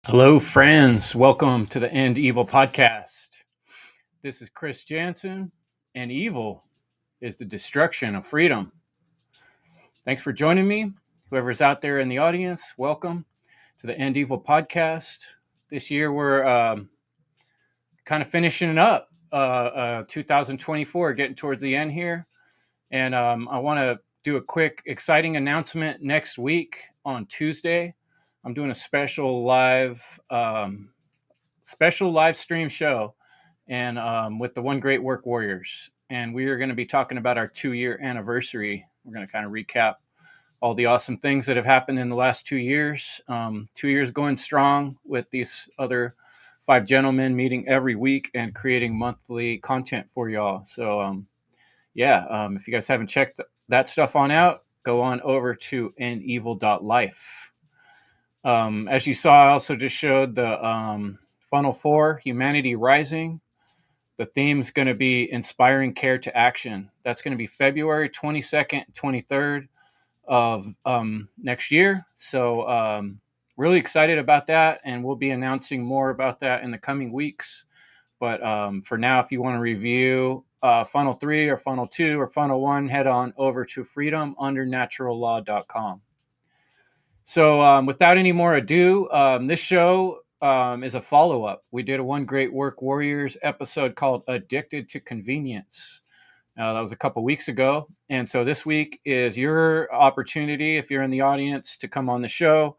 Hello, friends. Welcome to the End Evil podcast. This is Chris Jantzen, and evil is the destruction of freedom. Thanks for joining me. Whoever's out there in the audience, welcome to the End Evil podcast. This year, we're kind of finishing up 2024, getting towards the end here. And I want to do a quick, exciting announcement next week on Tuesday. I'm doing a special live stream show and with the One Great Work Warriors. And we are going to be talking about our 2-year anniversary. We're going to kind of recap all the awesome things that have happened in the last 2 years. 2 years going strong with these other 5 gentlemen meeting every week and creating monthly content for y'all. So, if you guys haven't checked that stuff on out, go on over to nevil.life. As you saw, I also just showed the Funnel 4, Humanity Rising. The theme's going to be Inspiring Care to Action. That's going to be February 22nd, 23rd of next year. So really excited about that, and we'll be announcing more about that in the coming weeks. But for now, if you want to review Funnel 3 or Funnel 2 or Funnel 1, head on over to freedomundernaturallaw.com. So without any more ado, this show is a follow-up. We did a One Great Work Warriors episode called Addicted to Convenience. That was a couple weeks ago. And so this week is your opportunity, if you're in the audience, to come on the show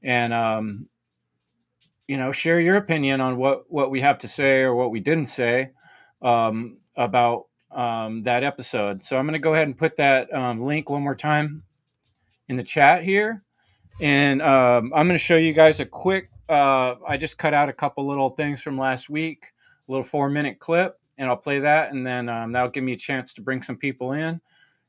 and, share your opinion on what we have to say or what we didn't say about that episode. So I'm going to go ahead and put that link one more time in the chat here. And I'm going to show you guys a quick, I just cut out a couple little things from last week, a little 4-minute clip, and I'll play that. And then that'll give me a chance to bring some people in.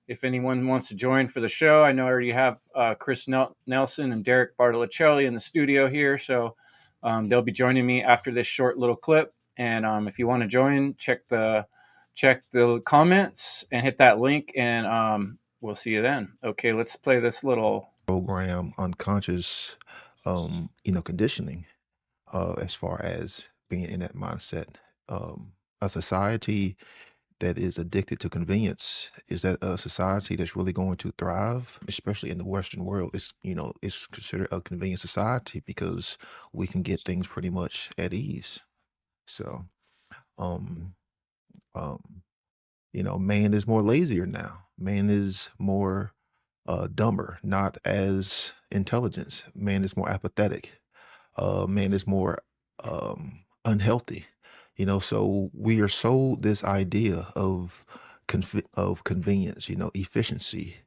If anyone wants to join for the show, I know I already have Chris Nelson and Derek Bartolocelli in the studio here. So they'll be joining me after this short little clip. And if you want to join, check the comments and hit that link, and we'll see you then. Okay, let's play this little program unconscious conditioning as far as being in that mindset. A society that is addicted to convenience, is that a society that's really going to thrive? Especially in the Western world, it's considered a convenient society because we can get things pretty much at ease. So um um man is more lazier now. Man is more dumber, not as intelligence. Man is more apathetic. Man is more unhealthy. So we are sold this idea of convenience, efficiency,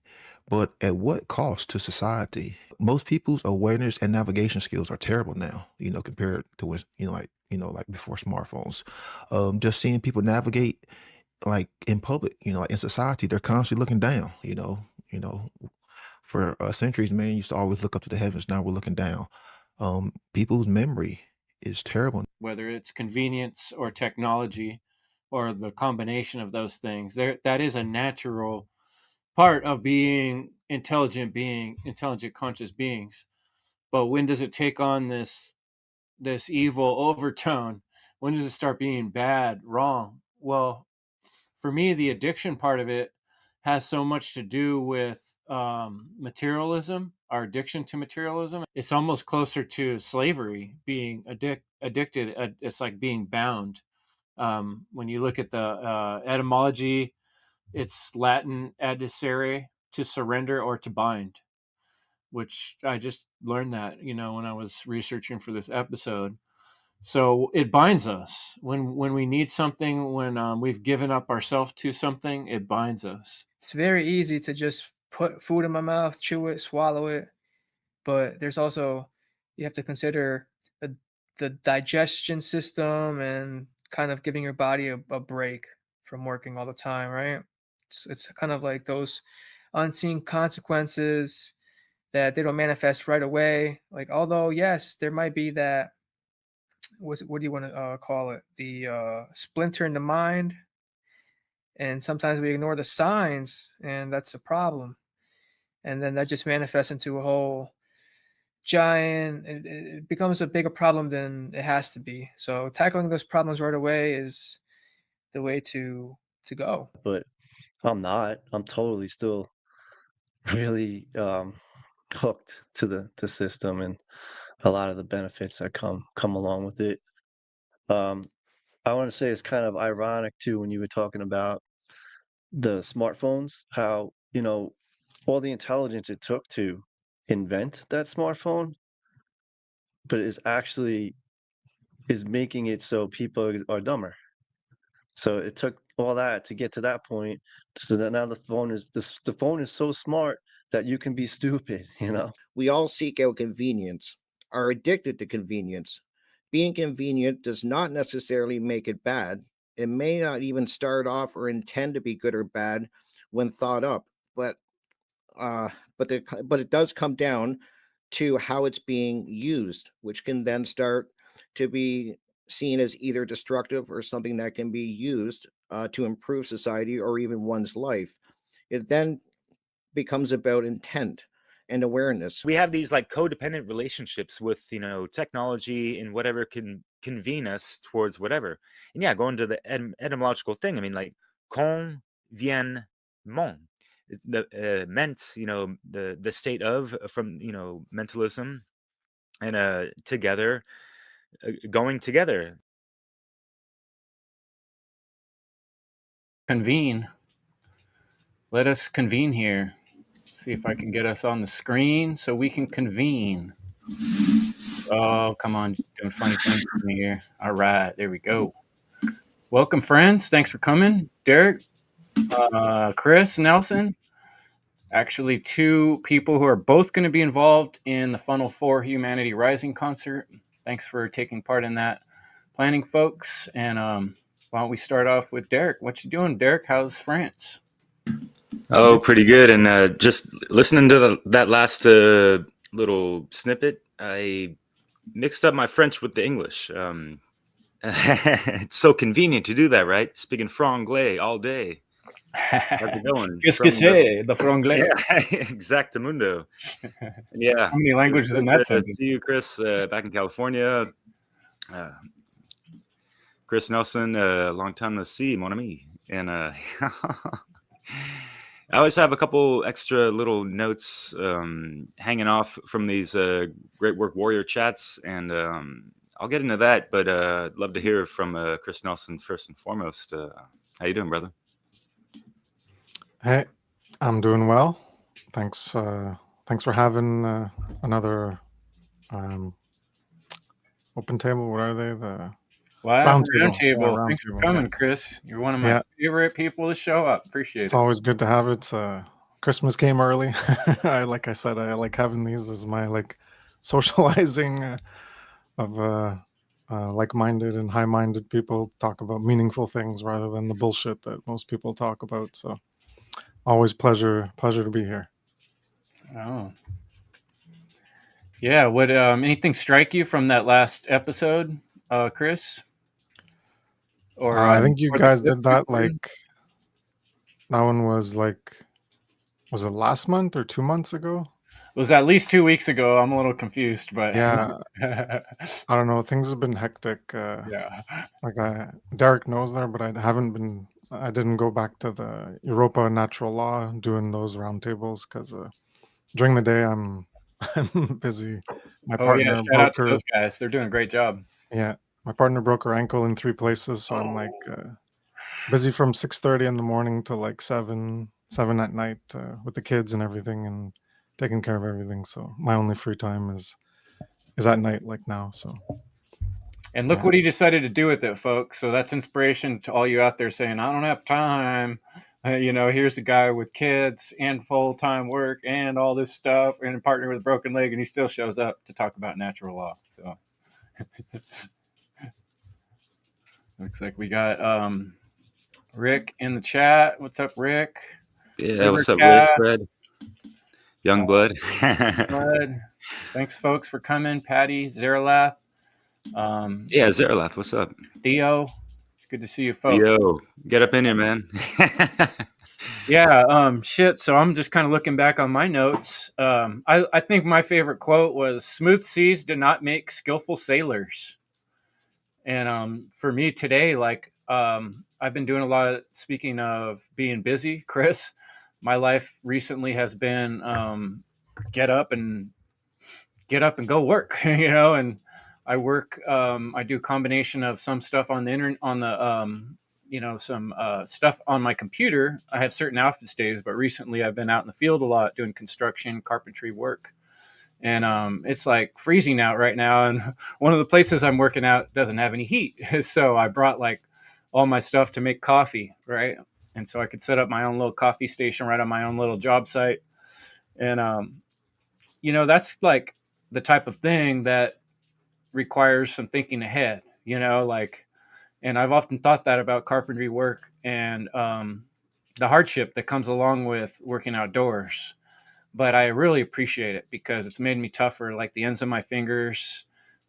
but at what cost to society? Most people's awareness and navigation skills are terrible now, compared to when, like before smartphones. Just seeing people navigate like in public, like in society, they're constantly looking down, for centuries, man used to always look up to the heavens. Now we're looking down. People's memory is terrible. whether it's convenience or technology or the combination of those things. That is a natural part of being intelligent conscious beings. But when does it take on this evil overtone? When does it start being bad, wrong? Well, for me, the addiction part of it has so much to do with materialism, our addiction to materialism. It's almost closer to slavery, being addicted. It's like being bound. When you look at the etymology, it's Latin adicere, to surrender or to bind, which I just learned that, when I was researching for this episode. So it binds us when we need something, when we've given up ourselves to something, it binds us. It's very easy to just put food in my mouth, chew it, swallow it. But there's also, you have to consider the digestion system and kind of giving your body a break from working all the time, right? It's kind of like those unseen consequences that they don't manifest right away. Like, although, yes, there might be that, what do you want to call it? The splinter in the mind. And sometimes we ignore the signs, and that's a problem. And then that just manifests into a whole giant. It becomes a bigger problem than it has to be. So tackling those problems right away is the way to go. But I'm not. I'm totally still really hooked to the system and a lot of the benefits that come along with it. Um, I want to say it's kind of ironic too when you were talking about the smartphones, how, all the intelligence it took to invent that smartphone, but is making it so people are dumber. So it took all that to get to that point. So that now the phone is so smart that you can be stupid, We all seek out convenience, are addicted to convenience. Being convenient does not necessarily make it bad. It may not even start off or intend to be good or bad when thought up, but but it does come down to how it's being used, which can then start to be seen as either destructive or something that can be used to improve society or even one's life. It then becomes about intent and awareness. We have these like codependent relationships with technology and whatever can convene us towards whatever. And yeah, going to the etymological thing, I mean, like conviennement, the meant, the state of, from mentalism, and together, going together. Convene. Let us convene here. See if I can get us on the screen so we can convene. Oh, come on, doing funny things to me here. All right, there we go. Welcome, friends. Thanks for coming, Derek, Chris, Nelson. Actually, two people who are both going to be involved in the Funnel 4 Humanity Rising concert. Thanks for taking part in that planning, folks. And why don't we start off with Derek? What you doing, Derek? How's France? Oh, pretty good. And just listening to that last little snippet, I mixed up my French with the English. It's so convenient to do that, right? Speaking franglais all day. How's it going? Qu'est-ce que c'est, the franglais? Yeah, exactamundo. Yeah. How many languages in that sentence? See you, Chris, back in California. Chris Nelson, long time no see, mon ami. And I always have a couple extra little notes hanging off from these Great Work Warrior chats, and I'll get into that, but I'd love to hear from Chris Nelson first and foremost. How you doing, brother? Hey, I'm doing well. Thanks for having another open table. What are they? The Roundtable. Yeah, Thanks for Roundtable, coming, yeah. Chris. You're one of my favorite people to show up. Appreciate It's it. always good to have it. Christmas came early. Like I said, I like having these as my socializing of like-minded and high-minded people talk about meaningful things rather than the bullshit that most people talk about. So always pleasure to be here. Oh. Yeah, would anything strike you from that last episode, Chris? Or I think you guys did that recording? that one was was it last month or 2 months ago? It was at least 2 weeks ago. I'm a little confused, but Yeah. I don't know. Things have been hectic. Yeah. Derek knows there, but I didn't go back to the Europa Natural Law doing those roundtables because during the day I'm busy. My partner shout out broke to her. those guys. They're doing a great job. Yeah, my partner broke her ankle in 3 places, so I'm busy from 6:30 in the morning to 7 at night with the kids and everything and taking care of everything. So my only free time is at night now. So. And look what he decided to do with it, folks. So that's inspiration to all you out there saying, I don't have time. Here's a guy with kids and full-time work and all this stuff and a partner with a broken leg, and he still shows up to talk about natural law. So looks like we got Rick in the chat. What's up, Rick? Yeah, what's up, Rick, Fred? Young blood. Thanks, folks, for coming. Patty, Zeralath. Yeah, Zeralath, what's up? Theo, it's good to see you, folks. Theo, get up in here, man. Yeah, shit. So I'm just kind of looking back on my notes. I think my favorite quote was "Smooth seas do not make skillful sailors." And for me today, like I've been doing a lot of, speaking of being busy, Chris, my life recently has been get up and get up and go work, and I work. I do a combination of some stuff on the internet, on the some stuff on my computer. I have certain office days, but recently I've been out in the field a lot doing construction, carpentry work, and it's like freezing out right now. And one of the places I'm working out doesn't have any heat, so I brought like all my stuff to make coffee, right? And so I could set up my own little coffee station right on my own little job site, and that's like the type of thing that requires some thinking ahead, like, and I've often thought that about carpentry work and the hardship that comes along with working outdoors. But I really appreciate it because it's made me tougher. Like the ends of my fingers,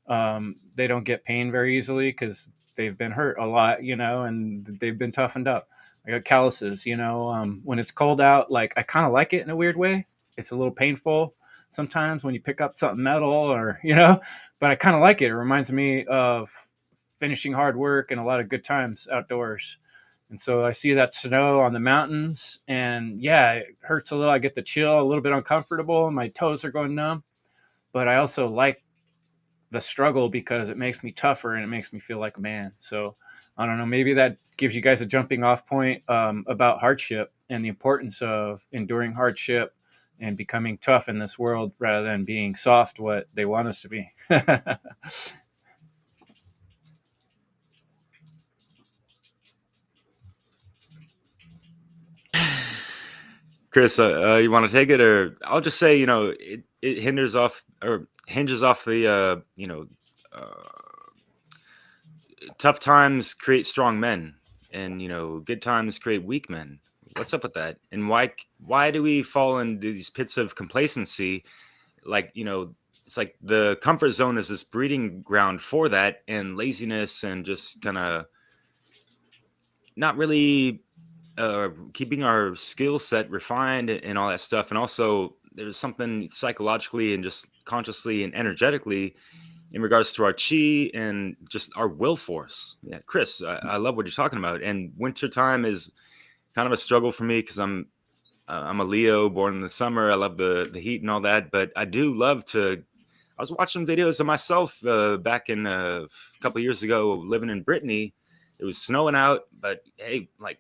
they don't get pain very easily because they've been hurt a lot, and they've been toughened up. I got calluses, when it's cold out, like I kind of like it in a weird way. It's a little painful sometimes when you pick up something metal or, but I kind of like it. It reminds me of finishing hard work and a lot of good times outdoors. And so I see that snow on the mountains, and yeah, it hurts a little. I get the chill, a little bit uncomfortable, and my toes are going numb. But I also like the struggle because it makes me tougher and it makes me feel like a man. So I don't know, maybe that gives you guys a jumping off point about hardship and the importance of enduring hardship and becoming tough in this world rather than being soft, what they want us to be. Chris, you want to take it, or I'll just say, it hinges off the, tough times create strong men, and good times create weak men. What's up with that? And why do we fall into these pits of complacency? Like, it's like the comfort zone is this breeding ground for that, and laziness, and just kind of not really keeping our skill set refined and all that stuff. And also there's something psychologically and just consciously and energetically in regards to our chi and just our will force. Yeah, Chris, I love what you're talking about. And wintertime is kind of a struggle for me because I'm a Leo, born in the summer. I love the heat and all that, but I do love to. I was watching videos of myself back in a couple of years ago, living in Brittany. It was snowing out, but hey, like,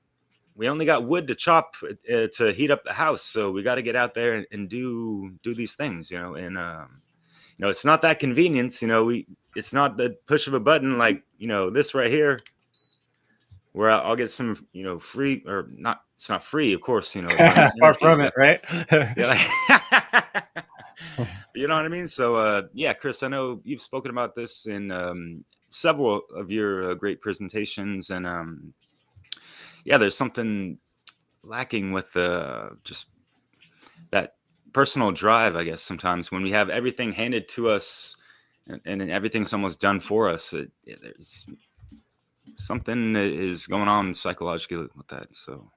we only got wood to chop to heat up the house, so we got to get out there and do these things, and it's not that convenient, it's not the push of a button like this right here, where I'll get some free, or not. It's not free, of course, Far from it, right? Yeah, you know what I mean. So yeah, Chris, I know you've spoken about this in several of your great presentations, and yeah, there's something lacking with just that personal drive, I guess. Sometimes when we have everything handed to us and everything's almost done for us, there's something that is going on psychologically with that. So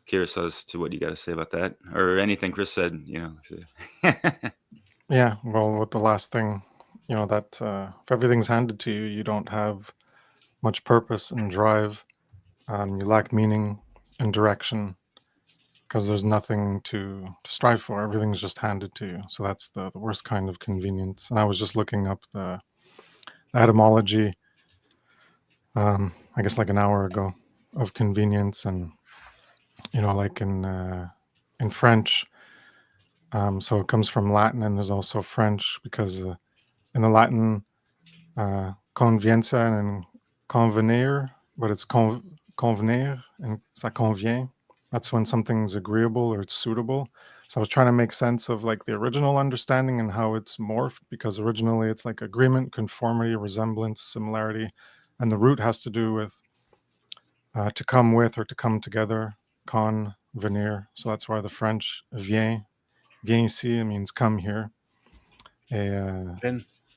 curious as to what you got to say about that, or anything Chris said. Yeah, well, with the last thing, that if everything's handed to you, you don't have much purpose and drive. You lack meaning and direction because there's nothing to strive for. Everything's just handed to you. So that's the worst kind of convenience. And I was just looking up the etymology, I guess like an hour ago, of convenience. And, like in French, so it comes from Latin, and there's also French because in the Latin, convienza and convenir, but it's convenir and ça convient. That's when something's agreeable or it's suitable. So I was trying to make sense of like the original understanding and how it's morphed, because originally it's like agreement, conformity, resemblance, similarity, and the root has to do with to come with or to come together, convenir. So that's why the French viens ici, it means come here.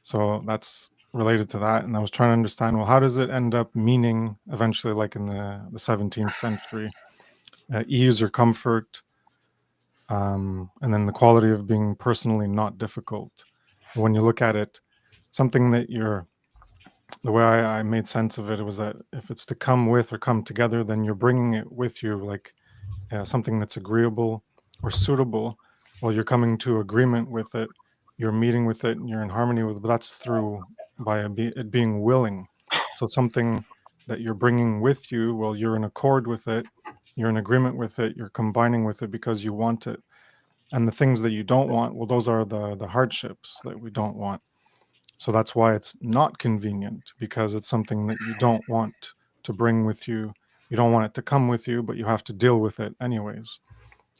So that's related to that. And I was trying to understand, well, how does it end up meaning eventually, like in the 17th century, ease or comfort, and then the quality of being personally not difficult. When you look at it, something that the way I made sense of it was that if it's to come with or come together, then you're bringing it with you, like something that's agreeable or suitable. Well, you're coming to agreement with it, you're meeting with it, and you're in harmony with it. But that's through by it being willing. So something that you're bringing with you, well, you're in accord with it, you're in agreement with it, you're combining with it because you want it. And the things that you don't want, well, those are the hardships that we don't want. So that's why it's not convenient, because it's something that you don't want to bring with you. You don't want it to come with you, but you have to deal with it anyways.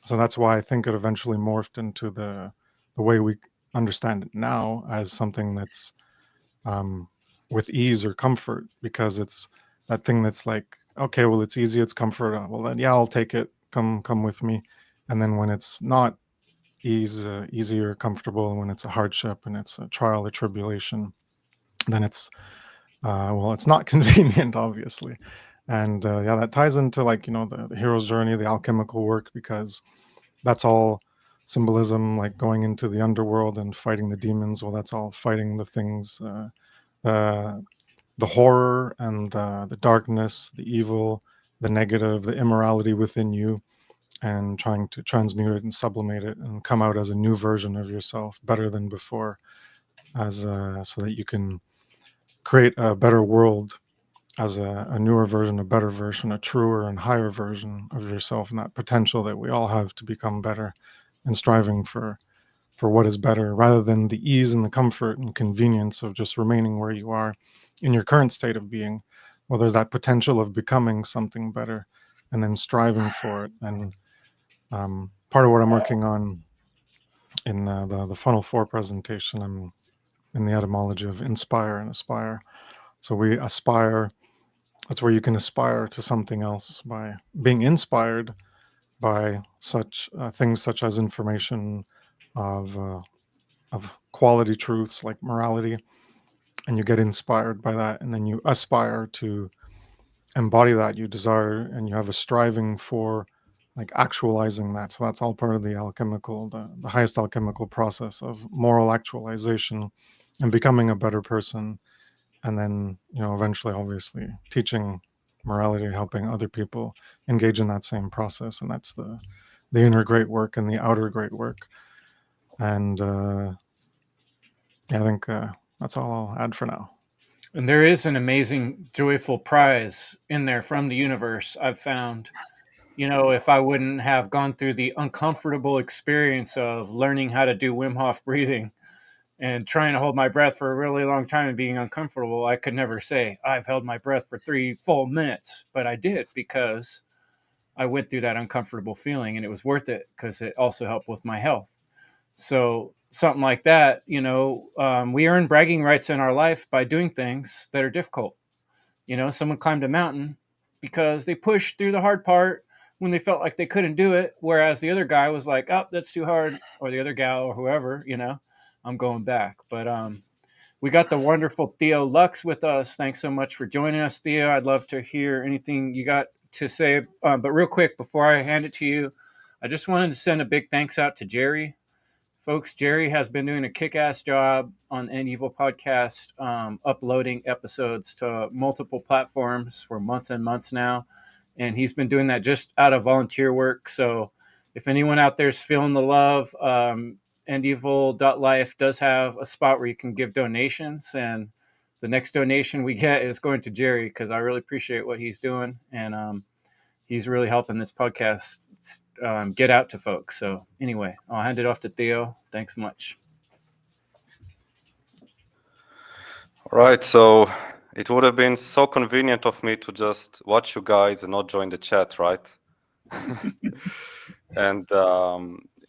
So that's why I think it eventually morphed into the way we understand it now as something that's with ease or comfort, because it's that thing that's like, okay, well, it's easy, it's comfort. Well, then, yeah, I'll take it. Come with me. And then when it's not easy or comfortable, when it's a hardship and it's a trial or tribulation, then it's well, it's not convenient, obviously. And yeah, that ties into, like, the hero's journey, the alchemical work, because that's all symbolism, like going into the underworld and fighting the demons. Well, that's all fighting the things, the horror and the darkness, the evil, the negative, the immorality within you, and trying to transmute it and sublimate it and come out as a new version of yourself, better than before, as so that you can create a better world as a newer version, a better version, a truer and higher version of yourself, and that potential that we all have to become better, and striving for what is better, rather than the ease and the comfort and convenience of just remaining where you are in your current state of being. Well, there's that potential of becoming something better, and then striving for it. And part of what I'm working on in the Funnel 4 presentation, I'm in the etymology of inspire and aspire. So we aspire, that's where you can aspire to something else by being inspired by such things such as information of quality truths like morality, and you get inspired by that, and then you aspire to embody that you desire, and you have a striving for, like, actualizing that. So that's all part of the alchemical, the highest alchemical process of moral actualization and becoming a better person. And then, eventually, obviously, teaching morality, helping other people engage in that same process. And that's the inner great work and the outer great work. And yeah, I think that's all I'll add for now. And there is an amazing, joyful prize in there from the universe, I've found. If I wouldn't have gone through the uncomfortable experience of learning how to do Wim Hof breathing and trying to hold my breath for a really long time and being uncomfortable, I could never say I've held my breath for 3 full minutes. But I did, because I went through that uncomfortable feeling, and it was worth it because it also helped with my health. So something like that, we earn bragging rights in our life by doing things that are difficult. Someone climbed a mountain because they pushed through the hard part when they felt like they couldn't do it, whereas the other guy was like, "Oh, that's too hard," or the other gal or whoever, I'm going back. But we got the wonderful Theo Lux with us. Thanks so much for joining us, Theo. I'd love to hear anything you got to say. But real quick, before I hand it to you, I just wanted to send a big thanks out to Jerry. Folks, Jerry has been doing a kick-ass job on End Evil Podcast, uploading episodes to multiple platforms for months and months now. And he's been doing that just out of volunteer work. So if anyone out there is feeling the love, endevil.life does have a spot where you can give donations. And the next donation we get is going to Jerry, because I really appreciate what he's doing. And he's really helping this podcast get out to folks. So anyway, I'll hand it off to Theo. Thanks much. All right, so it would have been so convenient of me to just watch you guys and not join the chat, right? And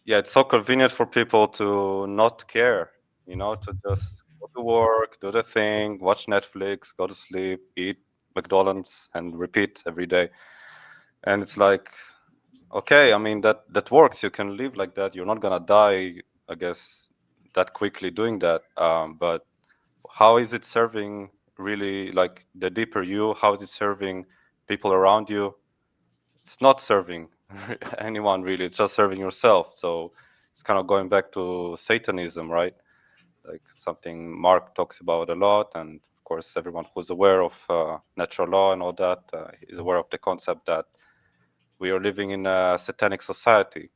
yeah, it's so convenient for people to not care, to just go to work, do the thing, watch Netflix, go to sleep, eat McDonald's, and repeat every day. And it's like, okay, I mean, that works. You can live like that. You're not gonna die, I guess, that quickly doing that. But how is it serving really, like, the deeper you? How is it serving people around you? It's not serving. anyone really. It's just serving yourself. So it's kind of going back to Satanism, right? Like something Mark talks about a lot, and of course everyone who's aware of natural law and all that is aware of the concept that we are living in a satanic society.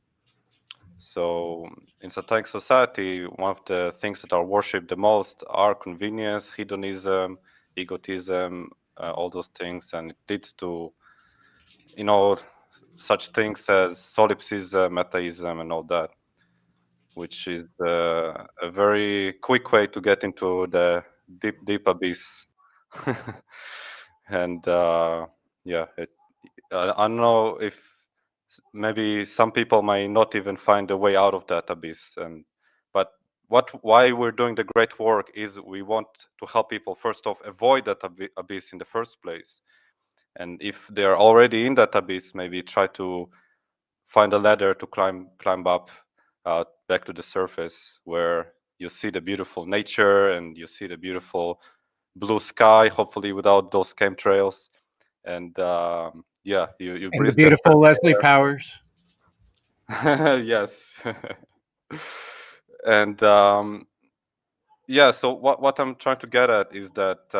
So in satanic society, one of the things that are worshipped the most are convenience, hedonism, egotism, all those things, and it leads to, you know, such things as solipsism, atheism, and all that, which is a very quick way to get into the deep abyss. And yeah, I don't know if maybe some people may not even find a way out of that abyss. But why we're doing the great work is we want to help people first off avoid that abyss in the first place. And if they're already in that abyss, maybe try to find a ladder to climb up back to the surface, where you see the beautiful nature and you see the beautiful blue sky, hopefully without those chemtrails. And yeah, you And the breathe that beautiful fresh Leslie Powers. air. Yes. And yeah, so what I'm trying to get at is that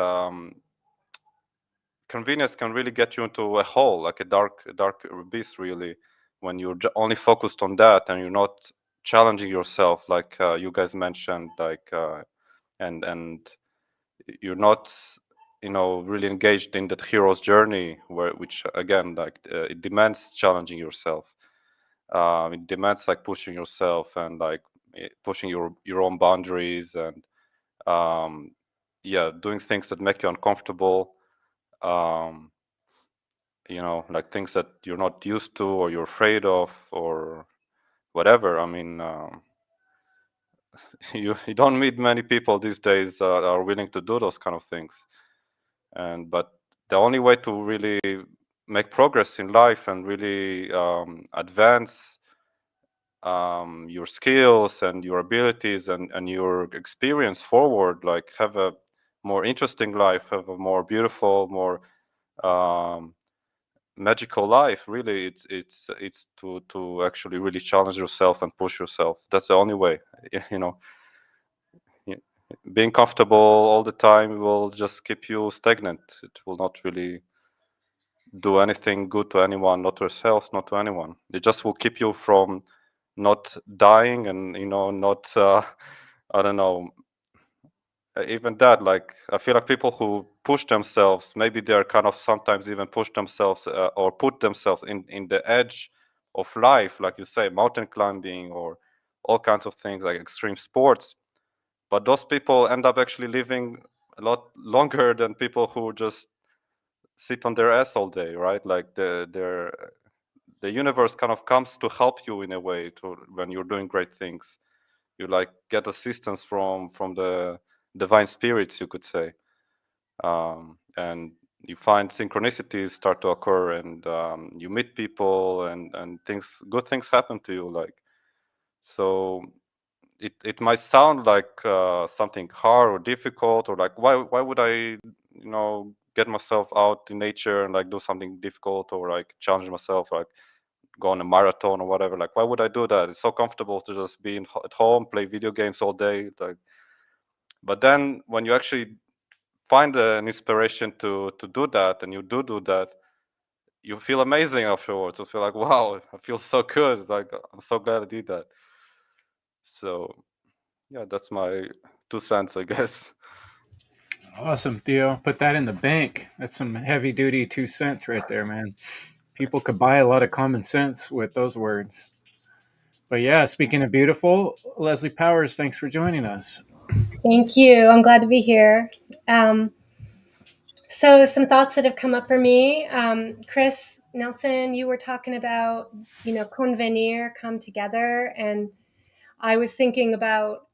convenience can really get you into a hole, like a dark abyss, really, when you're only focused on that and you're not challenging yourself, like you guys mentioned, like and you're not, you know, really engaged in that hero's journey, which again, like it demands challenging yourself. It demands like pushing yourself and like pushing your own boundaries and yeah, doing things that make you uncomfortable. You know, like things that you're not used to or you're afraid of or whatever. I mean, you don't meet many people these days that are willing to do those kind of things. But the only way to really make progress in life and really advance your skills and your abilities and your experience forward, like have a more interesting life, have a more beautiful, more magical life, really, it's to actually really challenge yourself and push yourself. That's the only way. You know, being comfortable all the time will just keep you stagnant. It will not really do anything good to anyone, not to yourself, not to anyone. It just will keep you from not dying and, you know, not I don't know, even that, like I feel like people who push themselves, maybe they're kind of sometimes even push themselves or put themselves in the edge of life, like you say, mountain climbing or all kinds of things like extreme sports. But those people end up actually living a lot longer than people who just sit on their ass all day, right? Like the universe kind of comes to help you in a way to when you're doing great things. You like get assistance from the divine spirits, you could say, and you find synchronicities start to occur, and you meet people, and good things happen to you. Like, so it might sound like something hard or difficult, or like why would I, you know, get myself out in nature and like do something difficult or like challenge myself, like go on a marathon or whatever. Like, why would I do that? It's so comfortable to just be at home, play video games all day. Like, but then when you actually find an inspiration to do that, and you do that, you feel amazing afterwards. You feel like, wow, I feel so good. Like, I'm so glad I did that. So yeah, that's my 2 cents, I guess. Awesome, Theo. Put that in the bank. That's some heavy duty 2 cents right there, man. People could buy a lot of common sense with those words. But yeah, speaking of beautiful, Leslie Powers, thanks for joining us. Thank you. I'm glad to be here. So some thoughts that have come up for me. Chris Nelson, you were talking about, convenir, come together. And I was thinking about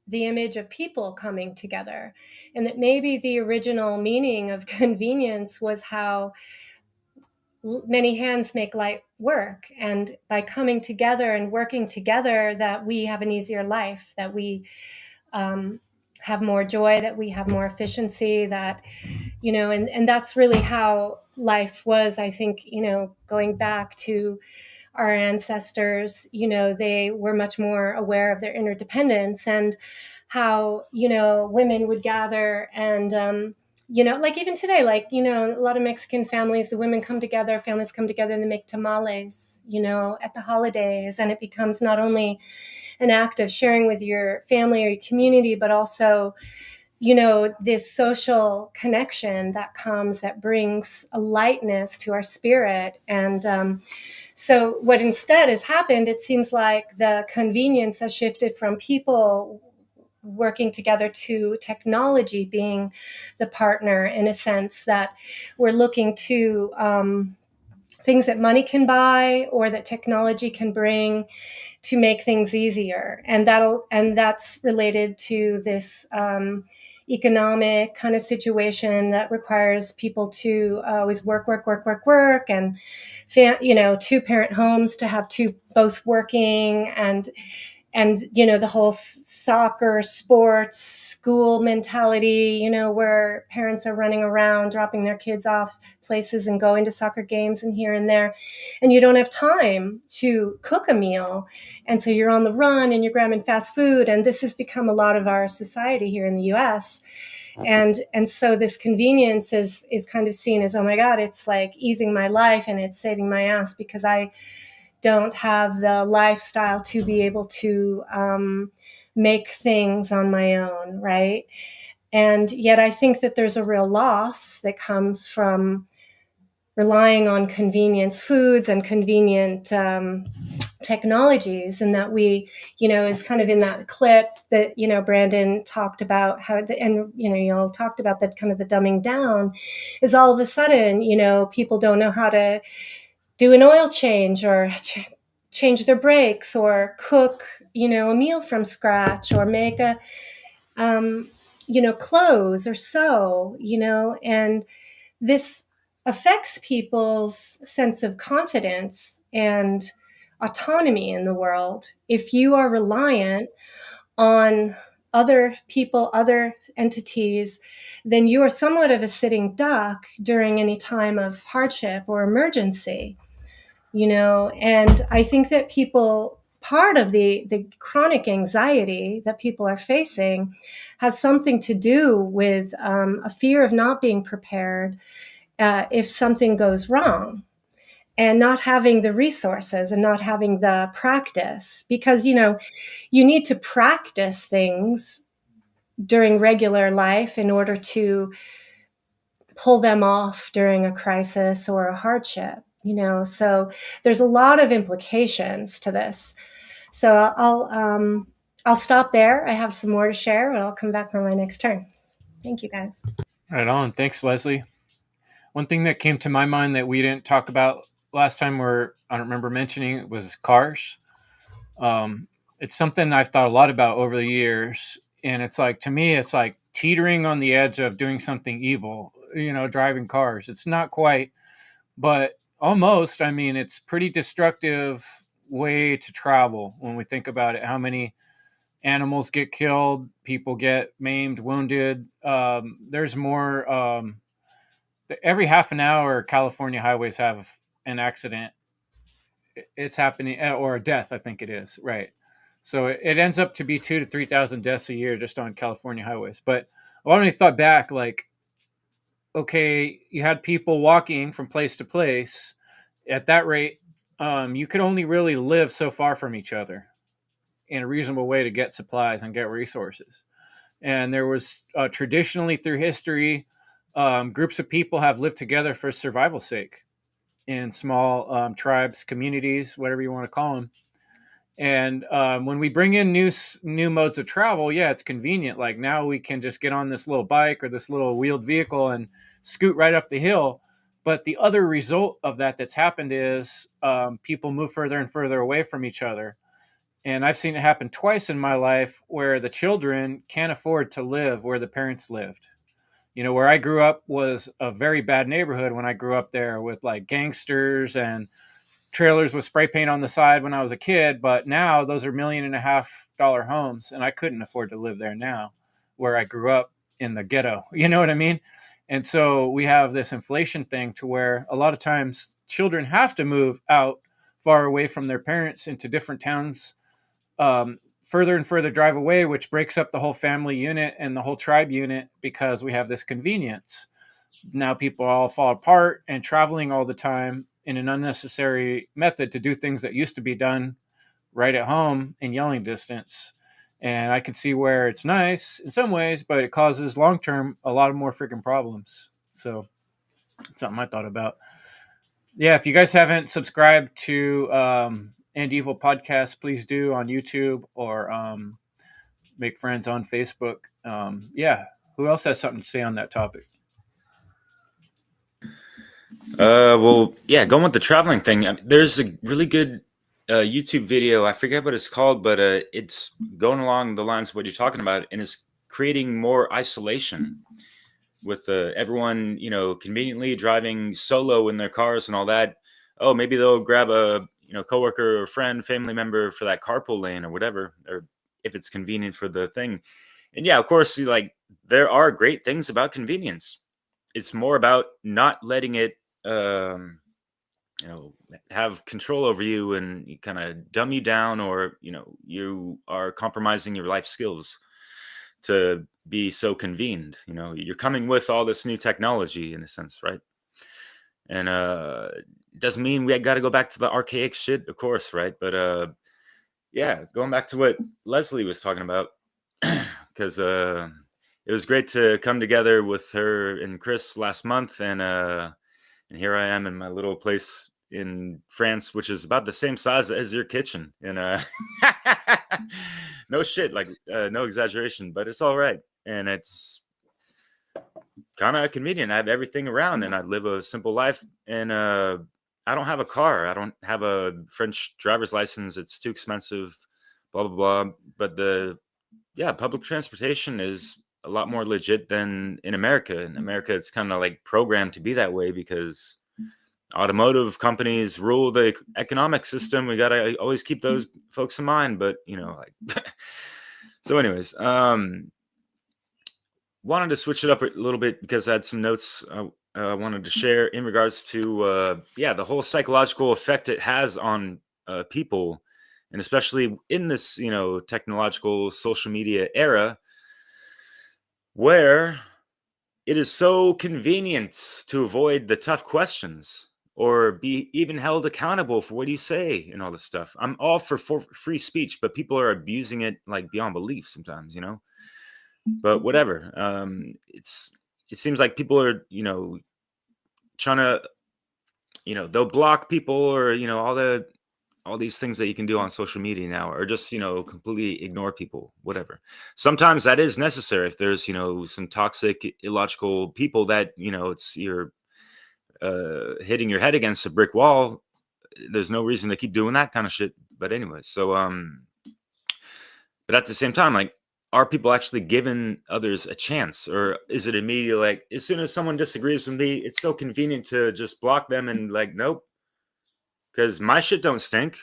the image of people coming together, and that maybe the original meaning of convenience was how many hands make light work. And by coming together and working together, that we have an easier life, that we have more joy, that we have more efficiency, that, and that's really how life was, I think, going back to our ancestors, they were much more aware of their interdependence, and how, women would gather and, like even today, like, a lot of Mexican families, the women come together, families come together and they make tamales, at the holidays. And it becomes not only an act of sharing with your family or your community, but also, this social connection that brings a lightness to our spirit. And so what instead has happened, it seems like the convenience has shifted from people working together to technology being the partner, in a sense that we're looking to things that money can buy or that technology can bring to make things easier. And that's related to this economic kind of situation that requires people to always work, and two-parent homes to have both working, and the whole soccer, sports, school mentality, where parents are running around, dropping their kids off places and going to soccer games and here and there. And you don't have time to cook a meal. And so you're on the run and you're grabbing fast food. And this has become a lot of our society here in the US. And so this convenience is kind of seen as, oh my God, it's like easing my life and it's saving my ass, because I don't have the lifestyle to be able to make things on my own, right? And yet I think that there's a real loss that comes from relying on convenience foods and convenient technologies, and that we, is kind of in that clip that, Brandon talked about how, and, you all talked about that kind of the dumbing down is all of a sudden, people don't know how to do an oil change or change their brakes or cook, a meal from scratch, or make clothes or sew, and this affects people's sense of confidence and autonomy in the world. If you are reliant on other people, other entities, then you are somewhat of a sitting duck during any time of hardship or emergency. And I think that part of the chronic anxiety that people are facing has something to do with a fear of not being prepared if something goes wrong, and not having the resources and not having the practice, because, you need to practice things during regular life in order to pull them off during a crisis or a hardship. So there's a lot of implications to this. So I'll stop there. I have some more to share, but I'll come back for my next turn. Thank you, guys. Right on. Thanks, Leslie. One thing that came to my mind that we didn't talk about last time, or I don't remember mentioning it, was cars. It's something I've thought a lot about over the years, and it's like, to me, it's like teetering on the edge of doing something evil, driving cars. It's not quite, but almost. I mean, it's pretty destructive way to travel when we think about it. How many animals get killed, people get maimed, wounded. There's more. Every half an hour, California highways have an accident. It's happening, or a death, I think it is, right? So it ends up to be 2,000 to 3,000 deaths a year just on California highways. But I only thought back, like, okay, you had people walking from place to place at that rate. You could only really live so far from each other in a reasonable way to get supplies and get resources. And there was traditionally through history, groups of people have lived together for survival's sake in small tribes, communities, whatever you want to call them. And when we bring in new modes of travel, yeah, it's convenient. Like now we can just get on this little bike or this little wheeled vehicle and scoot right up the hill. But the other result of that's happened is people move further and further away from each other. And I've seen it happen twice in my life where the children can't afford to live where the parents lived. Where I grew up was a very bad neighborhood when I grew up there, with like gangsters and trailers with spray paint on the side when I was a kid. But now those are $1.5 million homes, and I couldn't afford to live there now where I grew up in the ghetto. You know what I mean? And so we have this inflation thing to where a lot of times children have to move out far away from their parents into different towns, further and further drive away, which breaks up the whole family unit and the whole tribe unit because we have this convenience. Now people all fall apart and traveling all the time in an unnecessary method to do things that used to be done right at home in yelling distance. And I can see where it's nice in some ways, but it causes long term a lot of more freaking problems. So it's something I thought about. Yeah, if you guys haven't subscribed to And Evil Podcast, please do on YouTube or make friends on Facebook. Yeah, who else has something to say on that topic? Well, yeah, going with the traveling thing. There's a really good YouTube video. I forget what it's called, but it's going along the lines of what you're talking about, and it's creating more isolation with everyone, conveniently driving solo in their cars and all that. Oh, maybe they'll grab a coworker or friend, family member for that carpool lane or whatever, or if it's convenient for the thing. And yeah, of course, there are great things about convenience. It's more about not letting it have control over you and kind of dumb you down, or you are compromising your life skills to be so convened. You're coming with all this new technology in a sense, right? And it doesn't mean we got to go back to the archaic shit, of course, right? But yeah, going back to what Leslie was talking about, because it was great to come together with her and Chris last month, and here I am in my little place in France, which is about the same size as your kitchen. And no shit, no exaggeration, but it's all right. And it's kind of convenient. I have everything around, and I live a simple life. And I don't have a car. I don't have a French driver's license. It's too expensive, blah, blah, blah. But public transportation is a lot more legit than in America. In America, it's kind of like programmed to be that way because automotive companies rule the economic system. We got to always keep those folks in mind. But, so anyways, wanted to switch it up a little bit because I had some notes I wanted to share in regards to, the whole psychological effect it has on people. And especially in this, technological social media era where it is so convenient to avoid the tough questions or be even held accountable for what you say and all this stuff. I'm all for free speech, but people are abusing it like beyond belief sometimes, but whatever. It seems like people are, trying to, they'll block people or, all these things that you can do on social media now, or just, completely ignore people, whatever. Sometimes that is necessary if there's, some toxic, illogical people that, you're hitting your head against a brick wall. There's no reason to keep doing that kind of shit. But anyway, so, but at the same time, are people actually giving others a chance, or is it immediately like, as soon as someone disagrees with me, it's so convenient to just block them and nope, because my shit don't stink,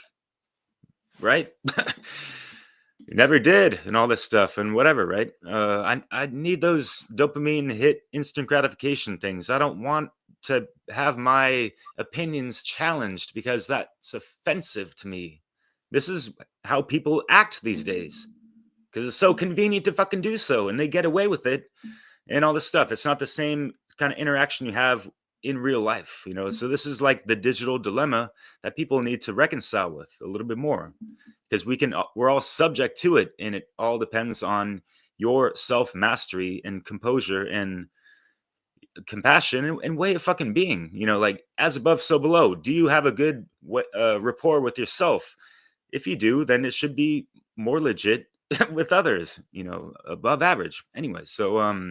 right? It never did, and all this stuff and whatever, right? I need those dopamine hit instant gratification things. I don't want to have my opinions challenged because that's offensive to me. This is how people act these days because it's so convenient to fucking do so, and they get away with it and all this stuff. It's not the same kind of interaction you have in real life, so this is like the digital dilemma that people need to reconcile with a little bit more, because we're all subject to it, and it all depends on your self-mastery and composure and compassion and way of fucking being, as above so below. Do you have a good rapport with yourself? If you do, then it should be more legit with others, above average anyway. So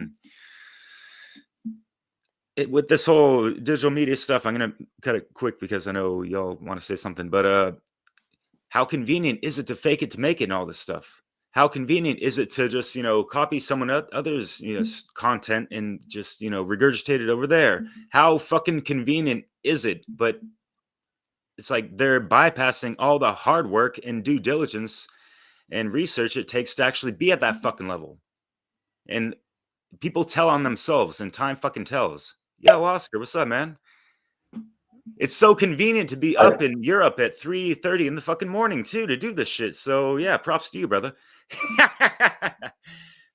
with this whole digital media stuff, I'm going to cut it quick because I know y'all want to say something, but how convenient is it to fake it to make it and all this stuff? How convenient is it to just, copy someone else's, content and just, regurgitate it over there? How fucking convenient is it? But it's like they're bypassing all the hard work and due diligence and research it takes to actually be at that fucking level. And people tell on themselves, and time fucking tells. Yo, Oscar, what's up, man? It's so convenient to be up in Europe at 3:30 in the fucking morning too to do this shit. So yeah, props to you, brother.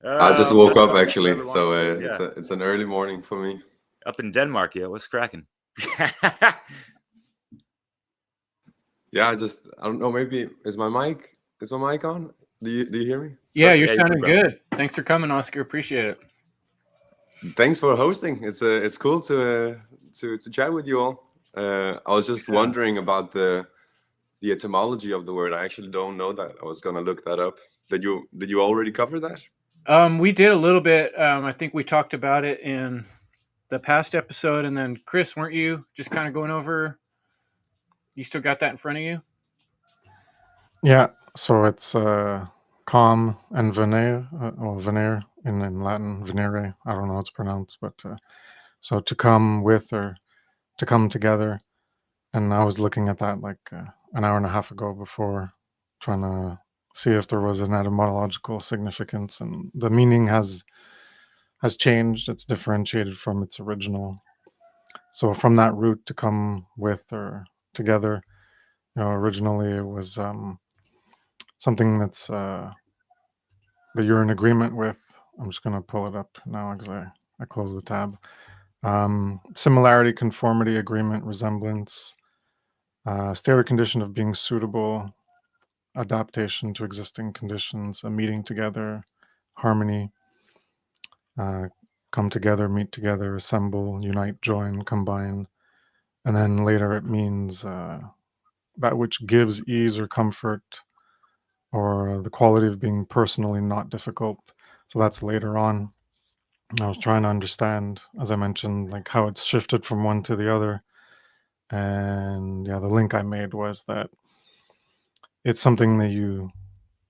I just woke up actually, forever so long to you, it's an early morning for me. up in Denmark. Yeah, what's cracking? Yeah, I don't know. Maybe is my mic on? Do you hear me? Yeah, Perfect. you're Yeah, sounding good, bro. good. Thanks for coming, Oscar. Appreciate it. Thanks for hosting. It's cool to chat with you all. I was just wondering about the etymology of the word. I actually don't know that. I was gonna look that up. Did you already cover that? We did a little bit. I think we talked about it in the past episode, and then Chris, weren't you just kind of going over? You still got that in front of you? Yeah, so it's calm and venere, or venere in Latin, venere. I don't know how it's pronounced, but so to come with or to come together. And I was looking at that like an hour and a half ago before, trying to see if there was an etymological significance, and the meaning has changed. It's differentiated from its original. So from that root, to come with or together, originally it was something that's that you're in agreement with. I'm just going to pull it up now because I closed the tab. Similarity, conformity, agreement, resemblance, state or condition of being suitable, adaptation to existing conditions, a meeting together, harmony, come together, meet together, assemble, unite, join, combine. And then later it means that which gives ease or comfort, or the quality of being personally not difficult. So that's later on. I was trying to understand, as I mentioned, like how it's shifted from one to the other. And yeah, the link I made was that it's something that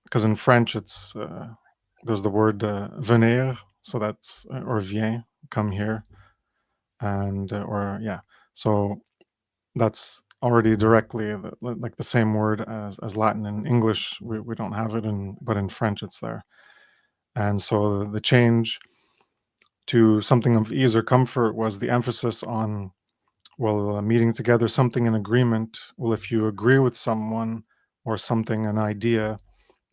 because in French it's there's the word venir, so that's or viens, come here, and or yeah, so that's already directly like the same word as Latin. In English we don't have it, but in French it's there. And so the change to something of ease or comfort was the emphasis on, well, meeting together, something in agreement. Well, if you agree with someone or something, an idea,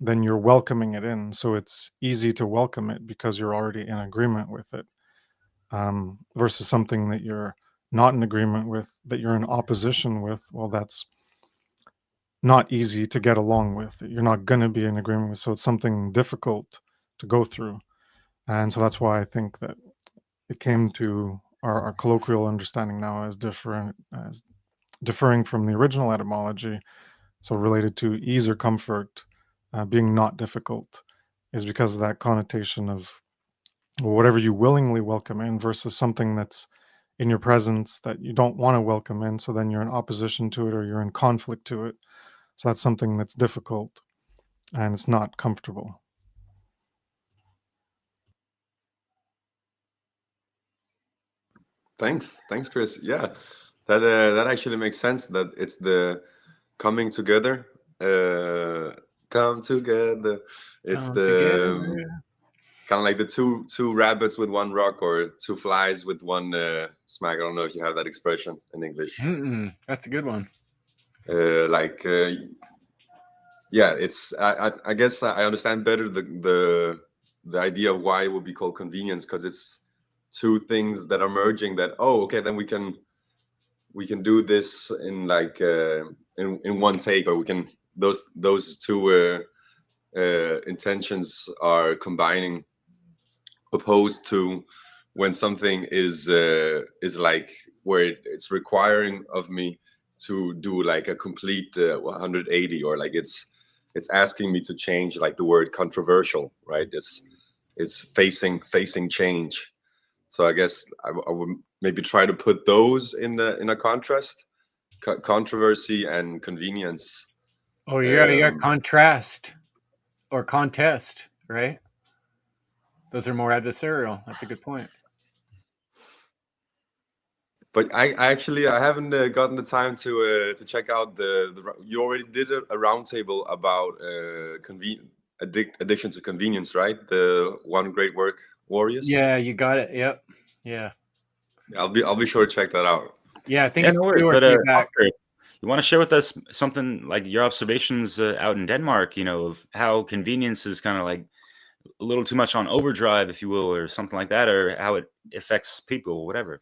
then you're welcoming it in. So it's easy to welcome it because you're already in agreement with it, versus something that you're not in agreement with, that you're in opposition with. Well, that's not easy to get along with. You're not going to be in agreement with. So it's something difficult to go through. And so that's why I think that it came to our colloquial understanding now as differing from the original etymology. So related to ease or comfort, being not difficult, is because of that connotation of whatever you willingly welcome in versus something that's in your presence that you don't want to welcome in. So then you're in opposition to it or you're in conflict to it. So that's something that's difficult and it's not comfortable. Thanks, Chris. Yeah, that actually makes sense. That it's the coming together. Come together. It's the kind of like the two rabbits with one rock, or two flies with one smack. I don't know if you have that expression in English. That's a good one. Yeah, it's. I guess I understand better the idea of why it would be called convenience, because it's two things that are merging. That okay, then we can do this in like in one take, or we can those two intentions are combining, opposed to when something is like where it's requiring of me to do like a complete 180, or like it's asking me to change, like the word controversial, right? It's facing change. So I guess I would maybe try to put those in a contrast, controversy and convenience. Oh, you got contrast or contest, right? Those are more adversarial. That's a good point. But I haven't gotten the time to check out the. You already did a roundtable about addiction to convenience, right? The One Great Work Warriors. Yeah, you got it. Yep. Yeah. I'll be sure to check that out. Yeah, I think Yeah, it's no worries. due or But feedback. Oscar, you want to share with us something like your observations out in Denmark? Of how convenience is kind of like a little too much on overdrive, if you will, or something like that, or how it affects people, whatever.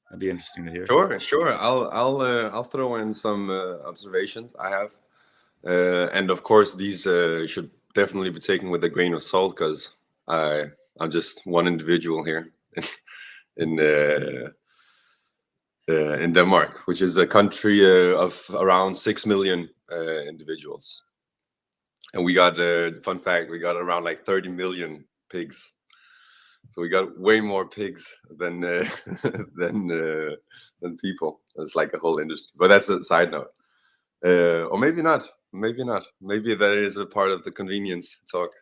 That'd be interesting to hear. Sure. I'll throw in some observations I have, and of course these should definitely be taken with a grain of salt because I'm just one individual here in Denmark, which is a country of around 6 million individuals, and we got fun fact, we got around like 30 million pigs. So we got way more pigs than than people. It's like a whole industry, but that's a side note. Or maybe not. Maybe not. Maybe that is a part of the convenience talk.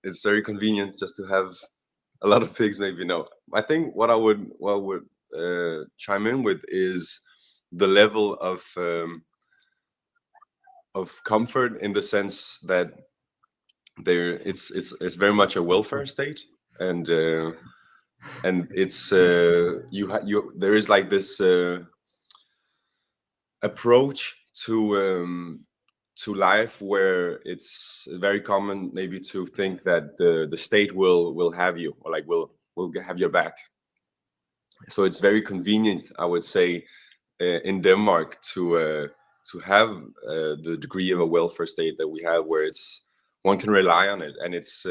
It's very convenient just to have a lot of pigs. Maybe no. I think what I would chime in with is the level of comfort, in the sense that it's very much a welfare state, and it's there is like this approach to life where it's very common maybe to think that the state will have you, or like will have your back. So it's very convenient, I would say, in Denmark to have the degree of a welfare state that we have, where it's one can rely on it, and it's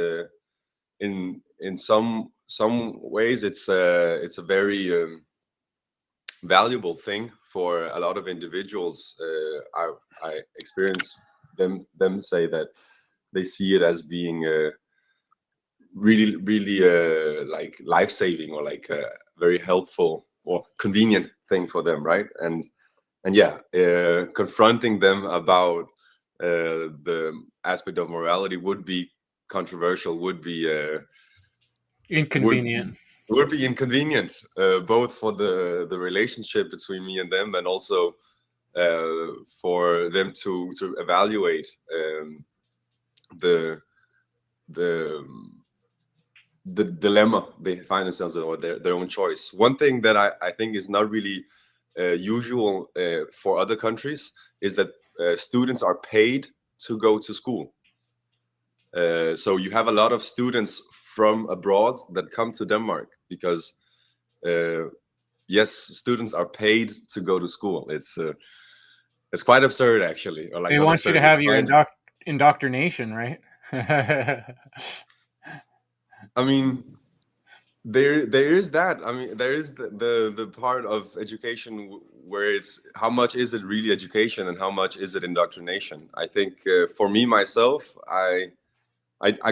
in some ways it's a very valuable thing for a lot of individuals. I experience them say that they see it as being really like life-saving, or like a very helpful or convenient thing for them, right? And yeah, confronting them about the aspect of morality would be controversial, would be Inconvenient. would be inconvenient, both for the relationship between me and them, and also for them to evaluate the dilemma they find themselves in, or their own choice. One thing that I think is not really usual for other countries is that students are paid to go to school. So you have a lot of students from abroad that come to Denmark because yes, students are paid to go to school. It's quite absurd, actually. Or like, They not want you to absurd, it's have your quite- indoctrination, right? I mean, there is that. I mean, there is the part of education where it's how much is it really education and how much is it indoctrination. I think for me myself, I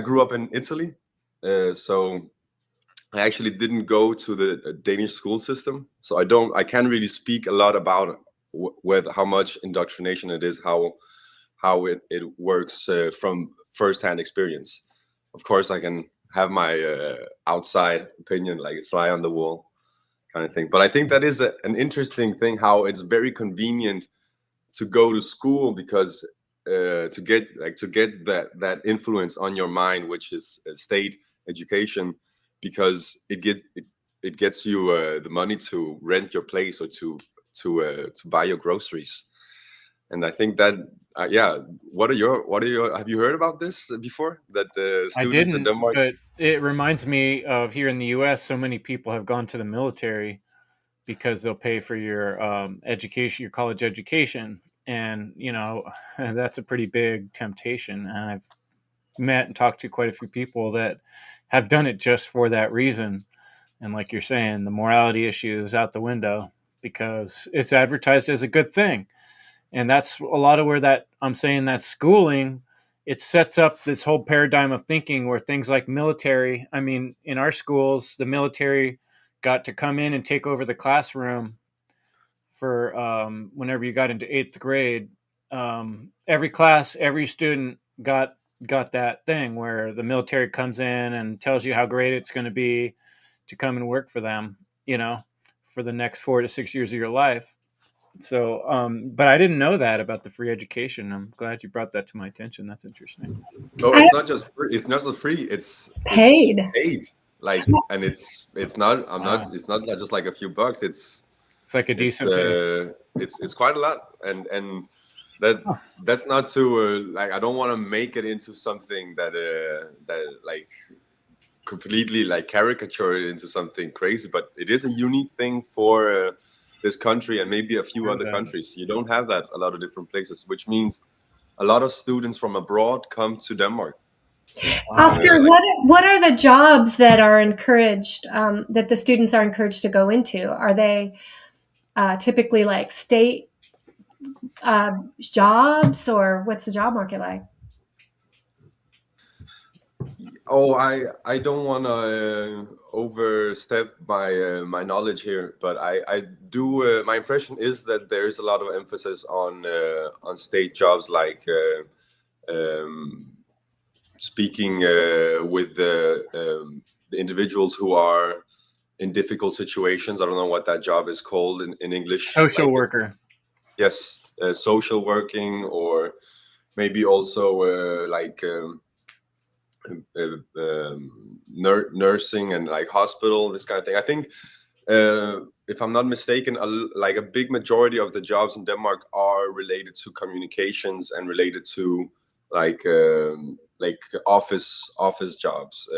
grew up in Italy, so I actually didn't go to the Danish school system, so I can't really speak a lot about how much indoctrination it is, how it works from firsthand experience. Of course, I can have my outside opinion, like a fly on the wall kind of thing. But I think that is an interesting thing, how it's very convenient to go to school, because to get that influence on your mind, which is state education, because it gets you the money to rent your place, or to buy your groceries. And I think that yeah, what are your have you heard about this before, that I students in didn't, Denmark? but it reminds me of here in the U.S. So many people have gone to the military because they'll pay for your education, your college education, and that's a pretty big temptation. And I've met and talked to quite a few people that have done it just for that reason. And like you're saying, the morality issue is out the window because it's advertised as a good thing. And that's a lot of where that I'm saying that schooling, it sets up this whole paradigm of thinking where things like military, I mean, in our schools, the military got to come in and take over the classroom for whenever you got into 8th grade. Every class, every student got that thing where the military comes in and tells you how great it's going to be to come and work for them, for the next 4 to 6 years of your life. So, but I didn't know that about the free education. I'm glad you brought that to my attention. That's interesting. Oh, it's not just free. It's not just free. It's Paid. paid. like, and it's not. I'm not. It's not just like a few bucks. It's like a decent pay. It's quite a lot, and that's not to like. I don't want to make it into something that like completely like caricature it into something crazy, but it is a unique thing for this country and maybe a few other countries. You don't have that a lot of different places, which means a lot of students from abroad come to Denmark. Oscar, what are the jobs that are encouraged, that the students are encouraged to go into? Are they typically like state jobs, or what's the job market like? Oh, I don't want to overstep my knowledge here, but I do. My impression is that there is a lot of emphasis on state jobs, like speaking with the individuals who are in difficult situations. I don't know what that job is called in English. Social worker. Yes, social working, or maybe also like nursing and like hospital, this kind of thing. I think, if I'm not mistaken, like a big majority of the jobs in Denmark are related to communications and related to like office jobs.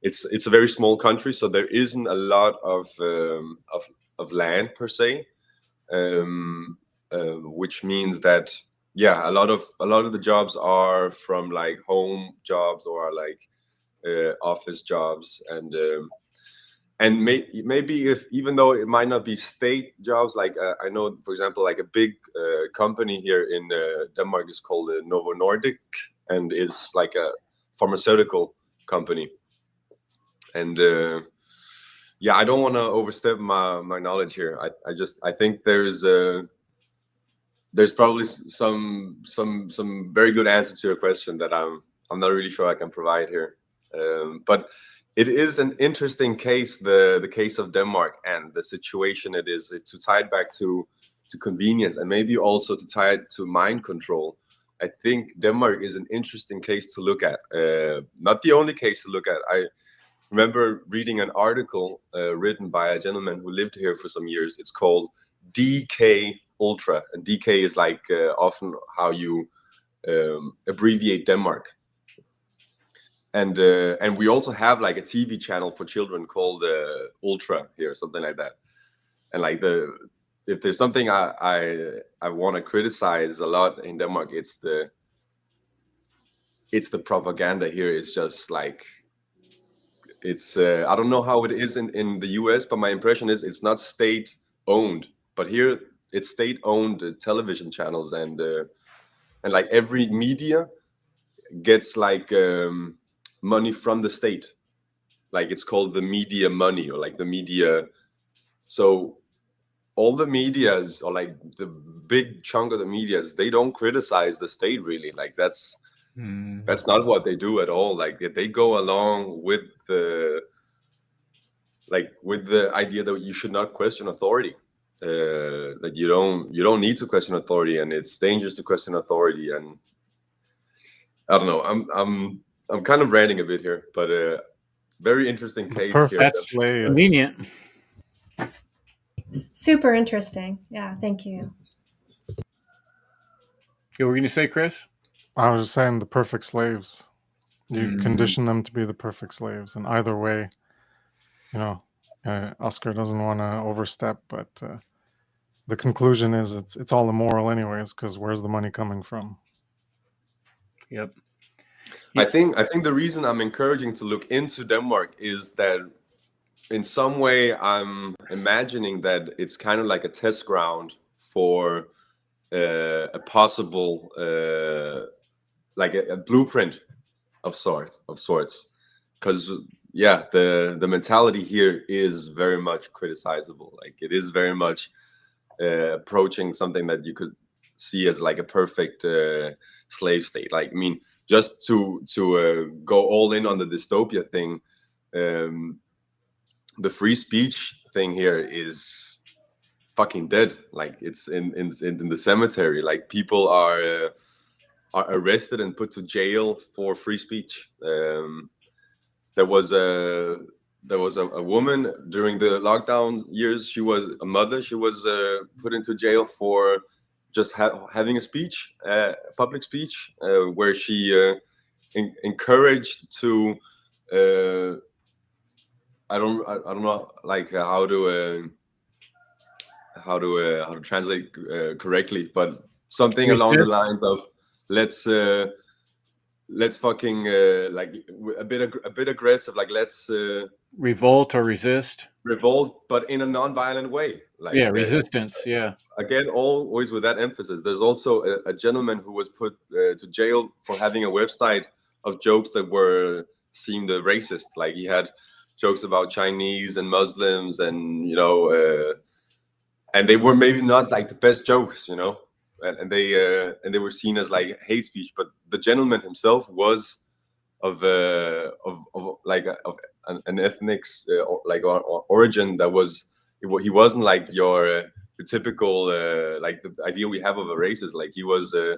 It's a very small country, so there isn't a lot of land per se, which means that a lot of the jobs are from like home jobs or are like office jobs, and maybe if, even though it might not be state jobs, like I know, for example, like a big company here in Denmark is called Novo Nordic, and is like a pharmaceutical company. And I don't want to overstep my knowledge here. I think there's probably some very good answer to your question that I'm not really sure I can provide here. But it is an interesting case, the case of Denmark and the situation it is, to tie it back to convenience, and maybe also to tie it to mind control. I think Denmark is an interesting case to look at. Not the only case to look at. I remember reading an article written by a gentleman who lived here for some years. It's called DK Ultra, and DK is like often how you abbreviate Denmark. And we also have like a TV channel for children called Ultra here, something like that. And like if there's something I want to criticize a lot in Denmark, it's the propaganda here. It's just like, it's I don't know how it is in the US, but my impression is it's not state owned, but here it's state owned television channels, and like every media gets like money from the state. Like it's called the media money, or like the media. So all the medias, or like the big chunk of the medias, they don't criticize the state really. Like that's not what they do at all. Like they go along with the idea that you should not question authority. That you don't need to question authority, and it's dangerous to question authority. And I don't know. I'm kind of ranting a bit here, but very interesting case here. That's convenient. Super interesting. Yeah, thank you. You were going to say, Chris? I was just saying the perfect slaves. You condition them to be the perfect slaves, and either way, you know, Oscar doesn't want to overstep, but the conclusion is it's all immoral anyways, because where's the money coming from? Yep. I think the reason I'm encouraging to look into Denmark is that in some way I'm imagining that it's kind of like a test ground for a possible like a blueprint of sorts, because the mentality here is very much criticizable. Like it is very much approaching something that you could see as like a perfect slave state. Like, I mean, just to go all in on the dystopia thing, the free speech thing here is fucking dead. Like it's in the cemetery. Like people are arrested and put to jail for free speech. there was a woman during the lockdown years. She was a mother. She was put into jail for just having a speech, public speech, where she encouraged to. I don't know like how to translate correctly, but something along the lines of let's fucking like a bit aggressive, like let's revolt or resist. Revolt, but in a non-violent way. Like resistance. Yeah. Again, always with that emphasis. There's also a gentleman who was put to jail for having a website of jokes that were seemed racist. Like he had jokes about Chinese and Muslims, and and they were maybe not like the best jokes, and they were seen as like hate speech. But the gentleman himself was of an ethnic origin that was, he wasn't like your typical like the idea we have of a racist. Like he was I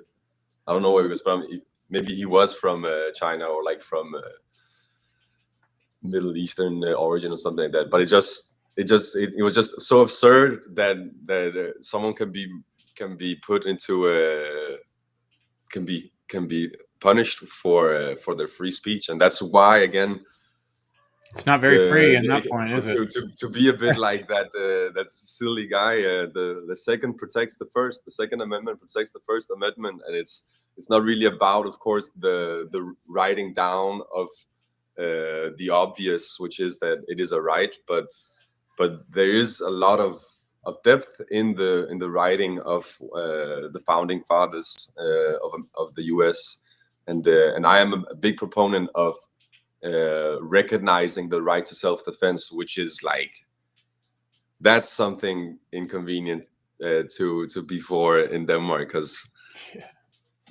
don't know where he was from. Maybe he was from China, or like from Middle Eastern origin or something like that. But it was just so absurd that someone can be put into can be punished for their free speech. And that's why, again, it's not very free in that point, is it? To be a bit like that silly guy. The second protects the first. The Second Amendment protects the First Amendment, and it's not really about, of course, the writing down of the obvious, which is that it is a right, but there is a lot of depth in the writing of the founding fathers of the U.S. and I am a big proponent of recognizing the right to self-defense, which is like, that's something inconvenient to be for in Denmark, because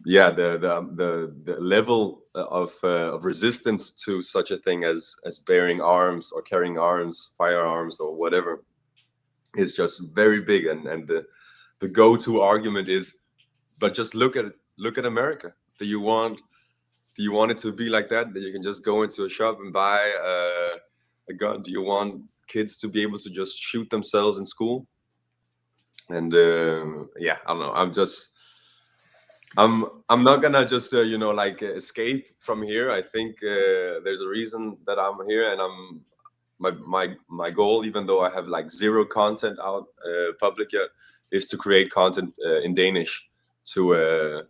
the level of resistance to such a thing as bearing arms or carrying arms, firearms or whatever, is just very big. And the go-to argument is, but just look at America. Do you want it to be like that you can just go into a shop and buy a gun? Do you want kids to be able to just shoot themselves in school? And I don't know. I'm not gonna just escape from here. I think there's a reason that I'm here, and my goal, even though I have like zero content out public yet, is to create content in Danish. To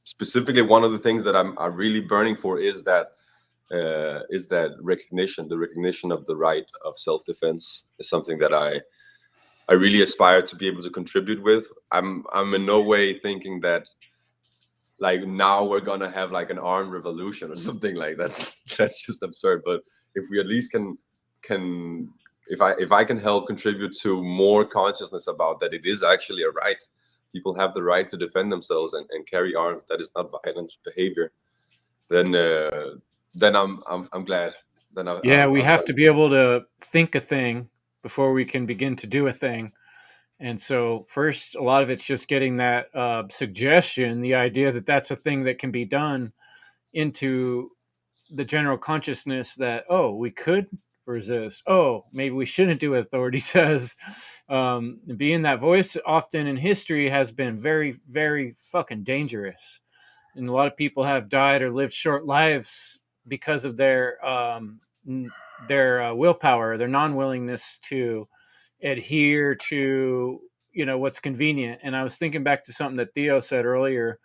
specifically, one of the things that I'm really burning for is that recognition. The recognition of the right of self-defense is something that I really aspire to be able to contribute with. I'm in no way thinking that like now we're gonna have like an armed revolution or something like that's just absurd. But if we at least can if I can help contribute to more consciousness about that it is actually a right, people have the right to defend themselves and carry arms, that is not violent behavior, then I'm glad. Then we have to be able to think a thing before we can begin to do a thing. And so first, a lot of it's just getting that suggestion, the idea that that's a thing that can be done, into the general consciousness that, oh, we could resist. Oh, maybe we shouldn't do what authority says. Being that voice often in history has been very, very fucking dangerous. And a lot of people have died or lived short lives because of their willpower, their non-willingness to adhere to what's convenient. And I was thinking back to something that Theo said earlier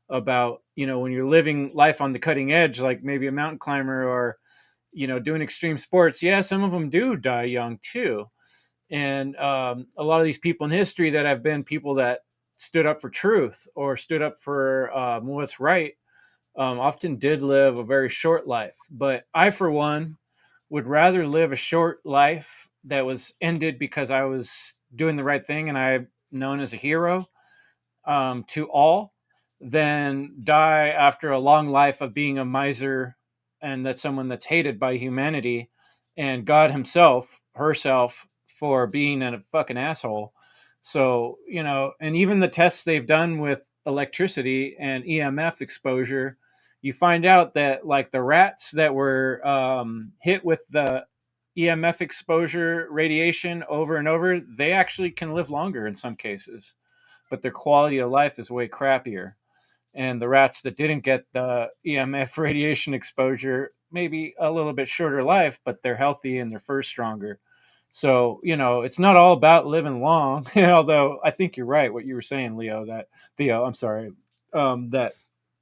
about when you're living life on the cutting edge, like maybe a mountain climber or doing extreme sports. Yeah, some of them do die young too. And a lot of these people in history that have been people that stood up for truth or stood up for what's right often did live a very short life. But I, for one, would rather live a short life that was ended because I was doing the right thing and I'm known as a hero to all, than die after a long life of being a miser, and that's someone that's hated by humanity and God himself, herself, for being a fucking asshole. So, and even the tests they've done with electricity and EMF exposure you find out that like the rats that were hit with the EMF exposure radiation over and over, they actually can live longer in some cases, but their quality of life is way crappier. And the rats that didn't get the EMF radiation exposure, maybe a little bit shorter life, but they're healthy and their fur's stronger. So, it's not all about living long, although I think you're right, what you were saying, Theo, I'm sorry, that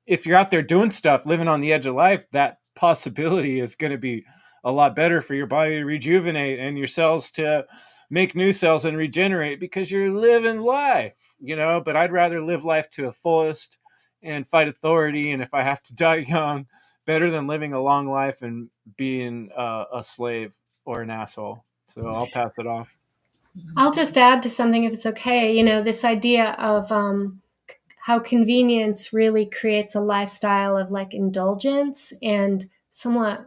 if you're out there doing stuff, living on the edge of life, that possibility is going to be a lot better for your body to rejuvenate and your cells to make new cells and regenerate because you're living life, but I'd rather live life to the fullest and fight authority. And if I have to die young, better than living a long life and being a slave or an asshole. So I'll pass it off. I'll just add to something if it's okay. This idea of how convenience really creates a lifestyle of like indulgence and somewhat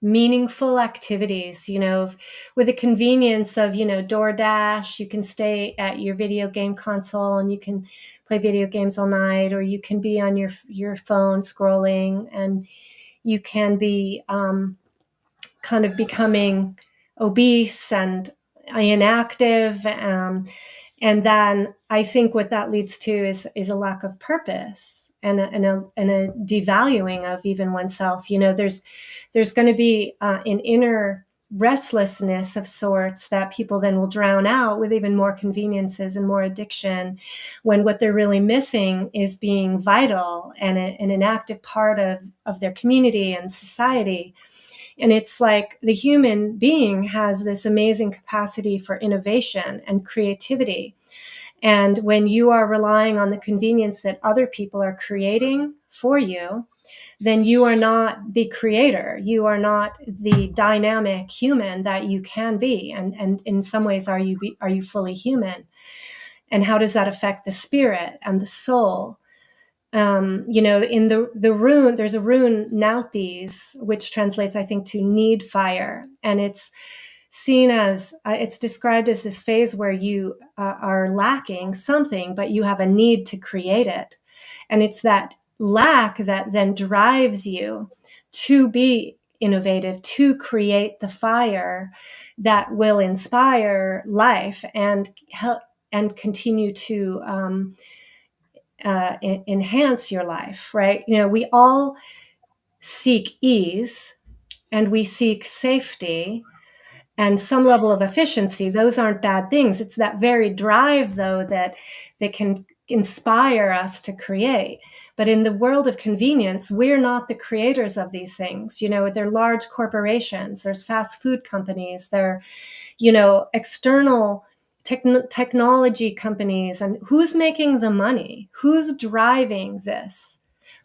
meaningful activities, with the convenience of, DoorDash, you can stay at your video game console and you can play video games all night, or you can be on your phone scrolling, and you can be kind of becoming obese and inactive. And then I think what that leads to is a lack of purpose and a devaluing of even oneself. There's going to be an inner restlessness of sorts that people then will drown out with even more conveniences and more addiction, when what they're really missing is being vital and an active part of their community and society. And it's like the human being has this amazing capacity for innovation and creativity. And when you are relying on the convenience that other people are creating for you, then you are not the creator. You are not the dynamic human that you can be. And in some ways, are you fully human? And how does that affect the spirit and the soul? In the rune, there's a rune, Nauthies, which translates, I think, to need fire. And it's seen as, it's described as this phase where you are lacking something, but you have a need to create it. And it's that lack that then drives you to be innovative, to create the fire that will inspire life and help and continue to enhance your life, right? We all seek ease and we seek safety and some level of efficiency. Those aren't bad things. It's that very drive, though, that can inspire us to create. But in the world of convenience, we're not the creators of these things. They're large corporations. There's fast food companies. They're, external technology companies. And who's making the money? Who's driving this?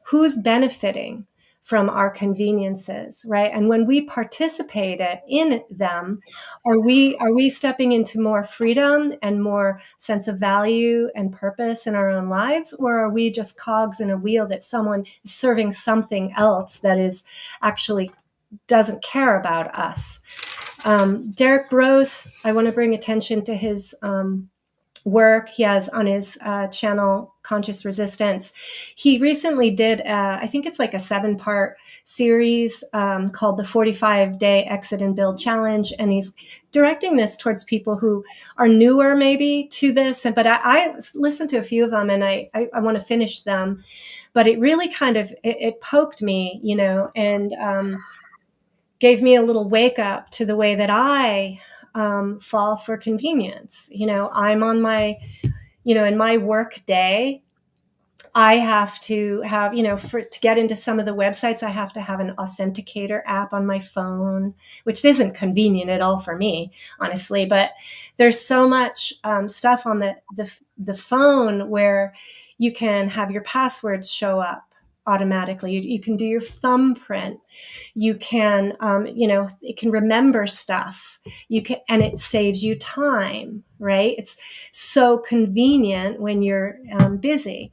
Who's benefiting from our conveniences, right? And when we participate in them, are we stepping into more freedom and more sense of value and purpose in our own lives? Or are we just cogs in a wheel that someone is serving something else that is actually doesn't care about us? Derek Brose, I want to bring attention to his work he has on his channel, Conscious Resistance. He recently did, I think it's like a 7-part series called the 45-Day Exit and Build Challenge. And he's directing this towards people who are newer maybe to this. But I listened to a few of them and I want to finish them. But it really kind of, it poked me, and gave me a little wake up to the way that I fall for convenience. I'm on my, in my work day, I have to have, to get into some of the websites, I have to have an authenticator app on my phone, which isn't convenient at all for me, honestly. But there's so much stuff on the phone where you can have your passwords show up automatically. You can do your thumbprint. You can, it can remember stuff. And it saves you time, right? It's so convenient when you're busy.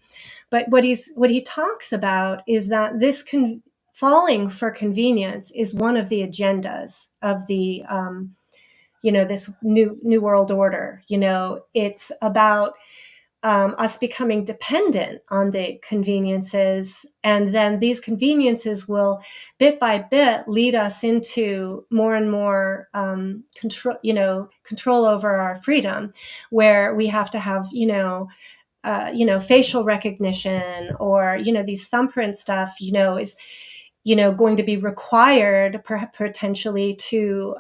But what he talks about is that this falling for convenience is one of the agendas of the, this new world order. It's about us becoming dependent on the conveniences, and then these conveniences will bit by bit lead us into more and more control over our freedom, where we have to have facial recognition, or these thumbprint stuff is going to be required potentially to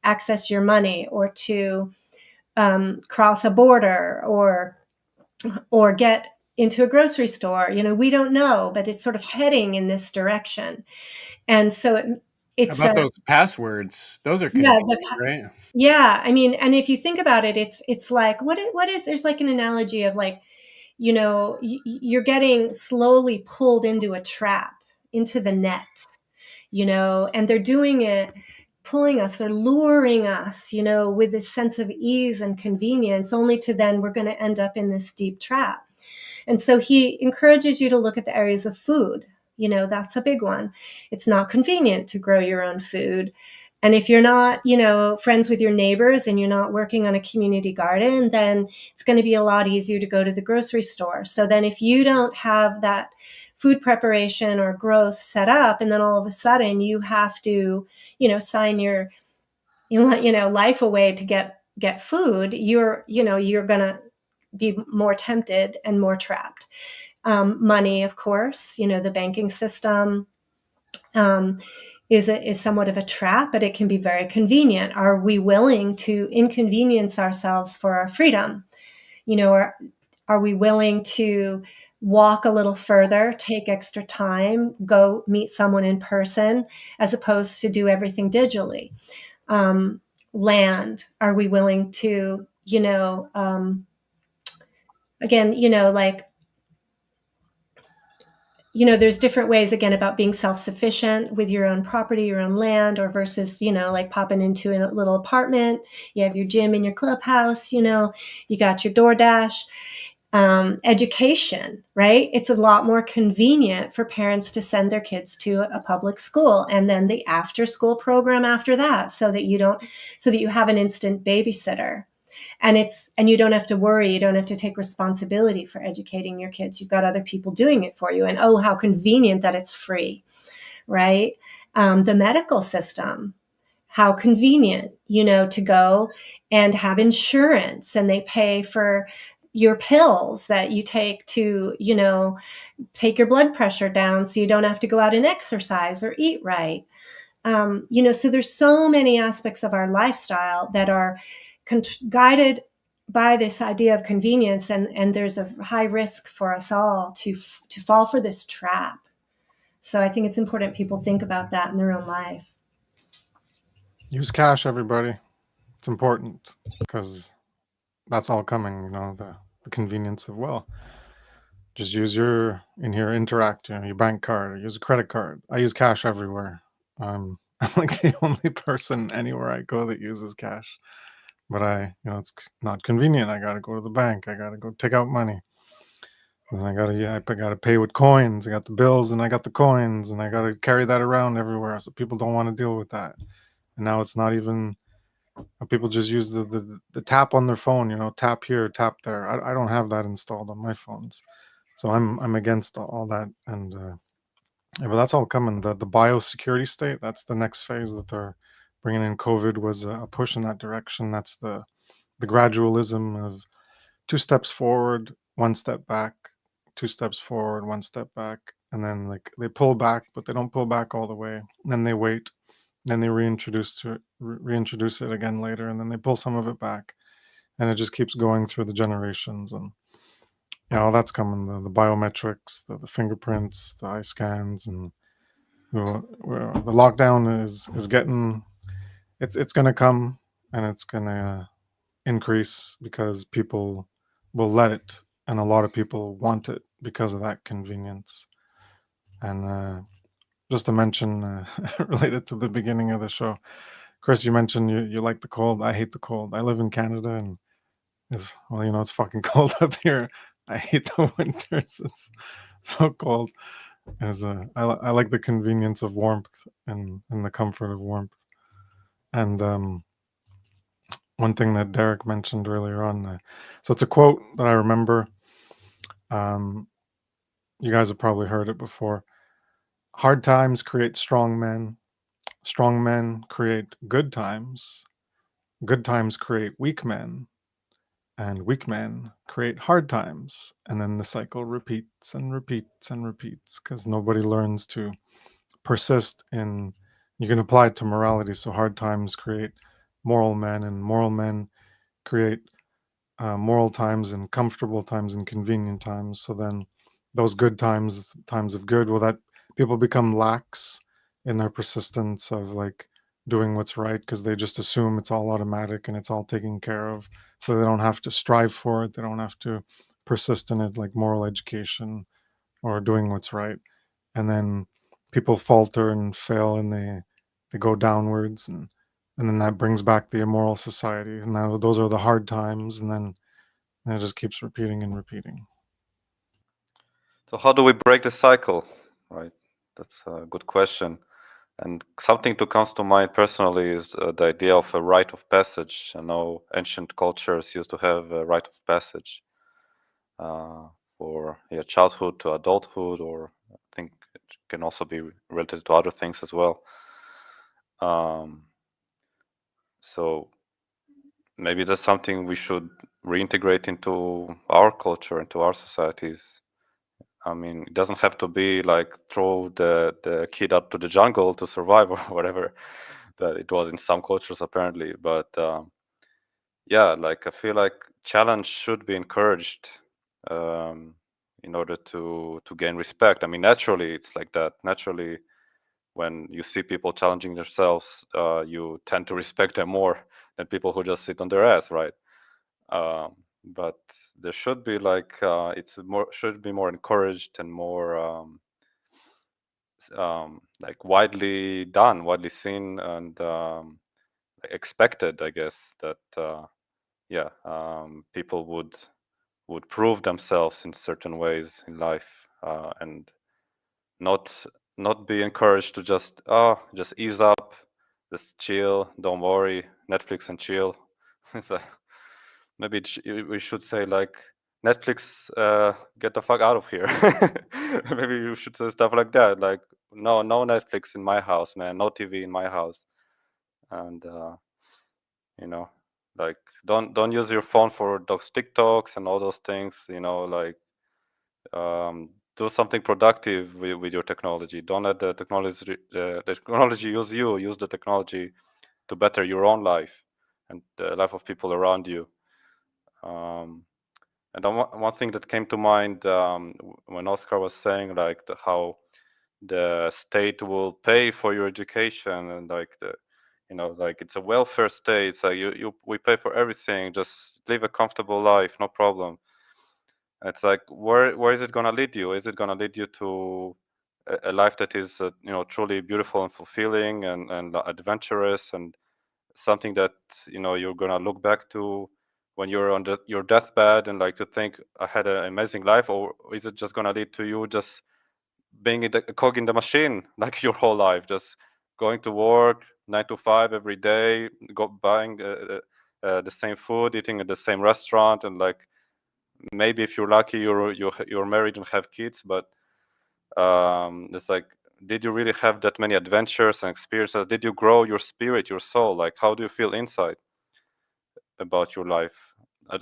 access your money, or to cross a border, or get into a grocery store. We don't know, but it's sort of heading in this direction. And so it's How about those passwords? Those are yeah, convenient, right? yeah. I mean, and if you think about it, it's like what is there's like an analogy of like, you're getting slowly pulled into a trap, into the net, and they're doing it, pulling us, they're luring us, with this sense of ease and convenience, only to then we're going to end up in this deep trap. And so he encourages you to look at the areas of food. That's a big one. It's not convenient to grow your own food. And if you're not, friends with your neighbors, and you're not working on a community garden, then it's going to be a lot easier to go to the grocery store. So then if you don't have that food preparation or growth set up, and then all of a sudden you have to, sign your, life away to get food, you're going to be more tempted and more trapped. Money, of course, the banking system is somewhat of a trap, but it can be very convenient. Are we willing to inconvenience ourselves for our freedom? Or are we willing to walk a little further, take extra time, go meet someone in person, as opposed to do everything digitally? Land, are we willing to, again, there's different ways, again, about being self-sufficient with your own property, your own land, or versus, like popping into a little apartment. You have your gym in your clubhouse, you got your DoorDash. Education, right? It's a lot more convenient for parents to send their kids to a public school, and then the after school program after that, so that you have an instant babysitter. And you don't have to worry, you don't have to take responsibility for educating your kids. You've got other people doing it for you. And oh, how convenient that it's free, right? The medical system, how convenient, to go and have insurance, and they pay for your pills that you take to, take your blood pressure down, so you don't have to go out and exercise or eat right. So there's so many aspects of our lifestyle that are guided by this idea of convenience, and there's a high risk for us all to fall for this trap. So I think it's important people think about that in their own life. Use cash, everybody. It's important, because that's all coming, the convenience of, well, just use your Interact, your bank card, or use a credit card. I use cash everywhere. I'm like the only person anywhere I go that uses cash. But it's not convenient. I gotta go to the bank. I gotta go take out money. And I gotta pay with coins. I got the bills and I got the coins, and I gotta carry that around everywhere. So people don't want to deal with that. And now it's not even, people just use the tap on their phone, tap here, tap there. I don't have that installed on my phones. So I'm against all that. And yeah, but that's all coming. The biosecurity state, that's the next phase that they're bringing in. COVID was a push in that direction. That's the gradualism of 2 steps forward, 1 step back, 2 steps forward, 1 step back. And then like they pull back, but they don't pull back all the way. And then they wait. Then they reintroduce it again later, and then they pull some of it back, and it just keeps going through the generations. And all that's coming: the biometrics, the fingerprints, the eye scans, and the lockdown is getting. It's going to come, and it's going to increase because people will let it, and a lot of people want it because of that convenience. And just to mention, related to the beginning of the show, Chris, you mentioned you like the cold. I hate the cold. I live in Canada, and it's fucking cold up here. I hate the winters. It's so cold. I like the convenience of warmth and the comfort of warmth. And one thing that Derek mentioned earlier on, so it's a quote that I remember. You guys have probably heard it before. Hard times create strong men. Strong men create good times. Good times create weak men. And weak men create hard times. And then the cycle repeats and repeats and repeats because nobody learns to persist in. You can apply it to morality. So hard times create moral men, and moral men create moral times and comfortable times and convenient times. So then those good times, times of good, well, that people become lax in their persistence of like doing what's right because they just assume it's all automatic and it's all taken care of. So they don't have to strive for it. They don't have to persist in it, like moral education or doing what's right. And then people falter and fail and they go downwards, and then that brings back the immoral society. And now those are the hard times, and then it just keeps repeating and repeating. So how do we break the cycle? Right, that's a good question. And something that comes to mind personally is the idea of a rite of passage. I know ancient cultures used to have a rite of passage for childhood to adulthood, or I think it can also be related to other things as well. So maybe that's something we should reintegrate into our culture, into our societies. I mean, it doesn't have to be like throw the kid out to the jungle to survive or whatever that it was in some cultures apparently. But yeah, like I feel like challenge should be encouraged in order to gain respect. I mean, naturally it's like that. Naturally, when you see people challenging themselves, you tend to respect them more than people who just sit on their ass, right? But there should be like should be more encouraged and more like widely done, widely seen, and expected, I guess, that people would prove themselves in certain ways in life, and not be encouraged to just ease up, just chill, don't worry, Netflix and chill. So maybe we should say like, Netflix, get the fuck out of here. Maybe you should say stuff like that, like, no Netflix in my house, man, no TV in my house. And you know, like, don't use your phone for those TikToks and all those things, like, do something productive with your technology. Don't let the technology use you. Use the technology to better your own life and the life of people around you. And one thing that came to mind when Oscar was saying like how the state will pay for your education, and like like it's a welfare state. So we pay for everything. Just live a comfortable life, no problem. It's like, where is it gonna lead you? Is it gonna lead you to a life that is truly beautiful and fulfilling and adventurous, and something that you're gonna look back to when you're on your deathbed and like to think, I had an amazing life? Or is it just gonna lead to you just being a cog in the machine like your whole life, just going to work 9 to 5 every day, buying the same food, eating at the same restaurant, and like maybe if you're lucky you're married and have kids, but it's like, did you really have that many adventures and experiences? Did you grow your spirit, your soul? Like, how do you feel inside about your life?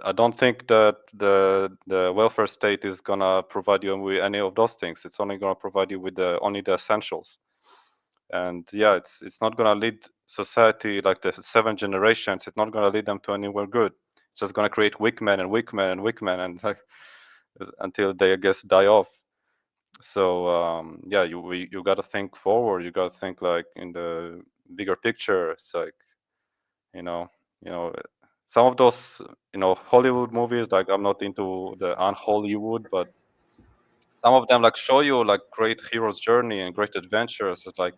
I don't think that the welfare state is gonna provide you with any of those things. It's only gonna provide you with only the essentials. And yeah, it's not gonna lead society, like the 7 generations. It's not gonna lead them to anywhere good. It's just gonna create weak men and weak men and weak men, and like until they, I guess, die off. So yeah, you got to think forward. You got to think like in the bigger picture. It's like, you know, you know, some of those, Hollywood movies. Like, I'm not into the un-Hollywood, but some of them like show you like great hero's journey and great adventures. It's like,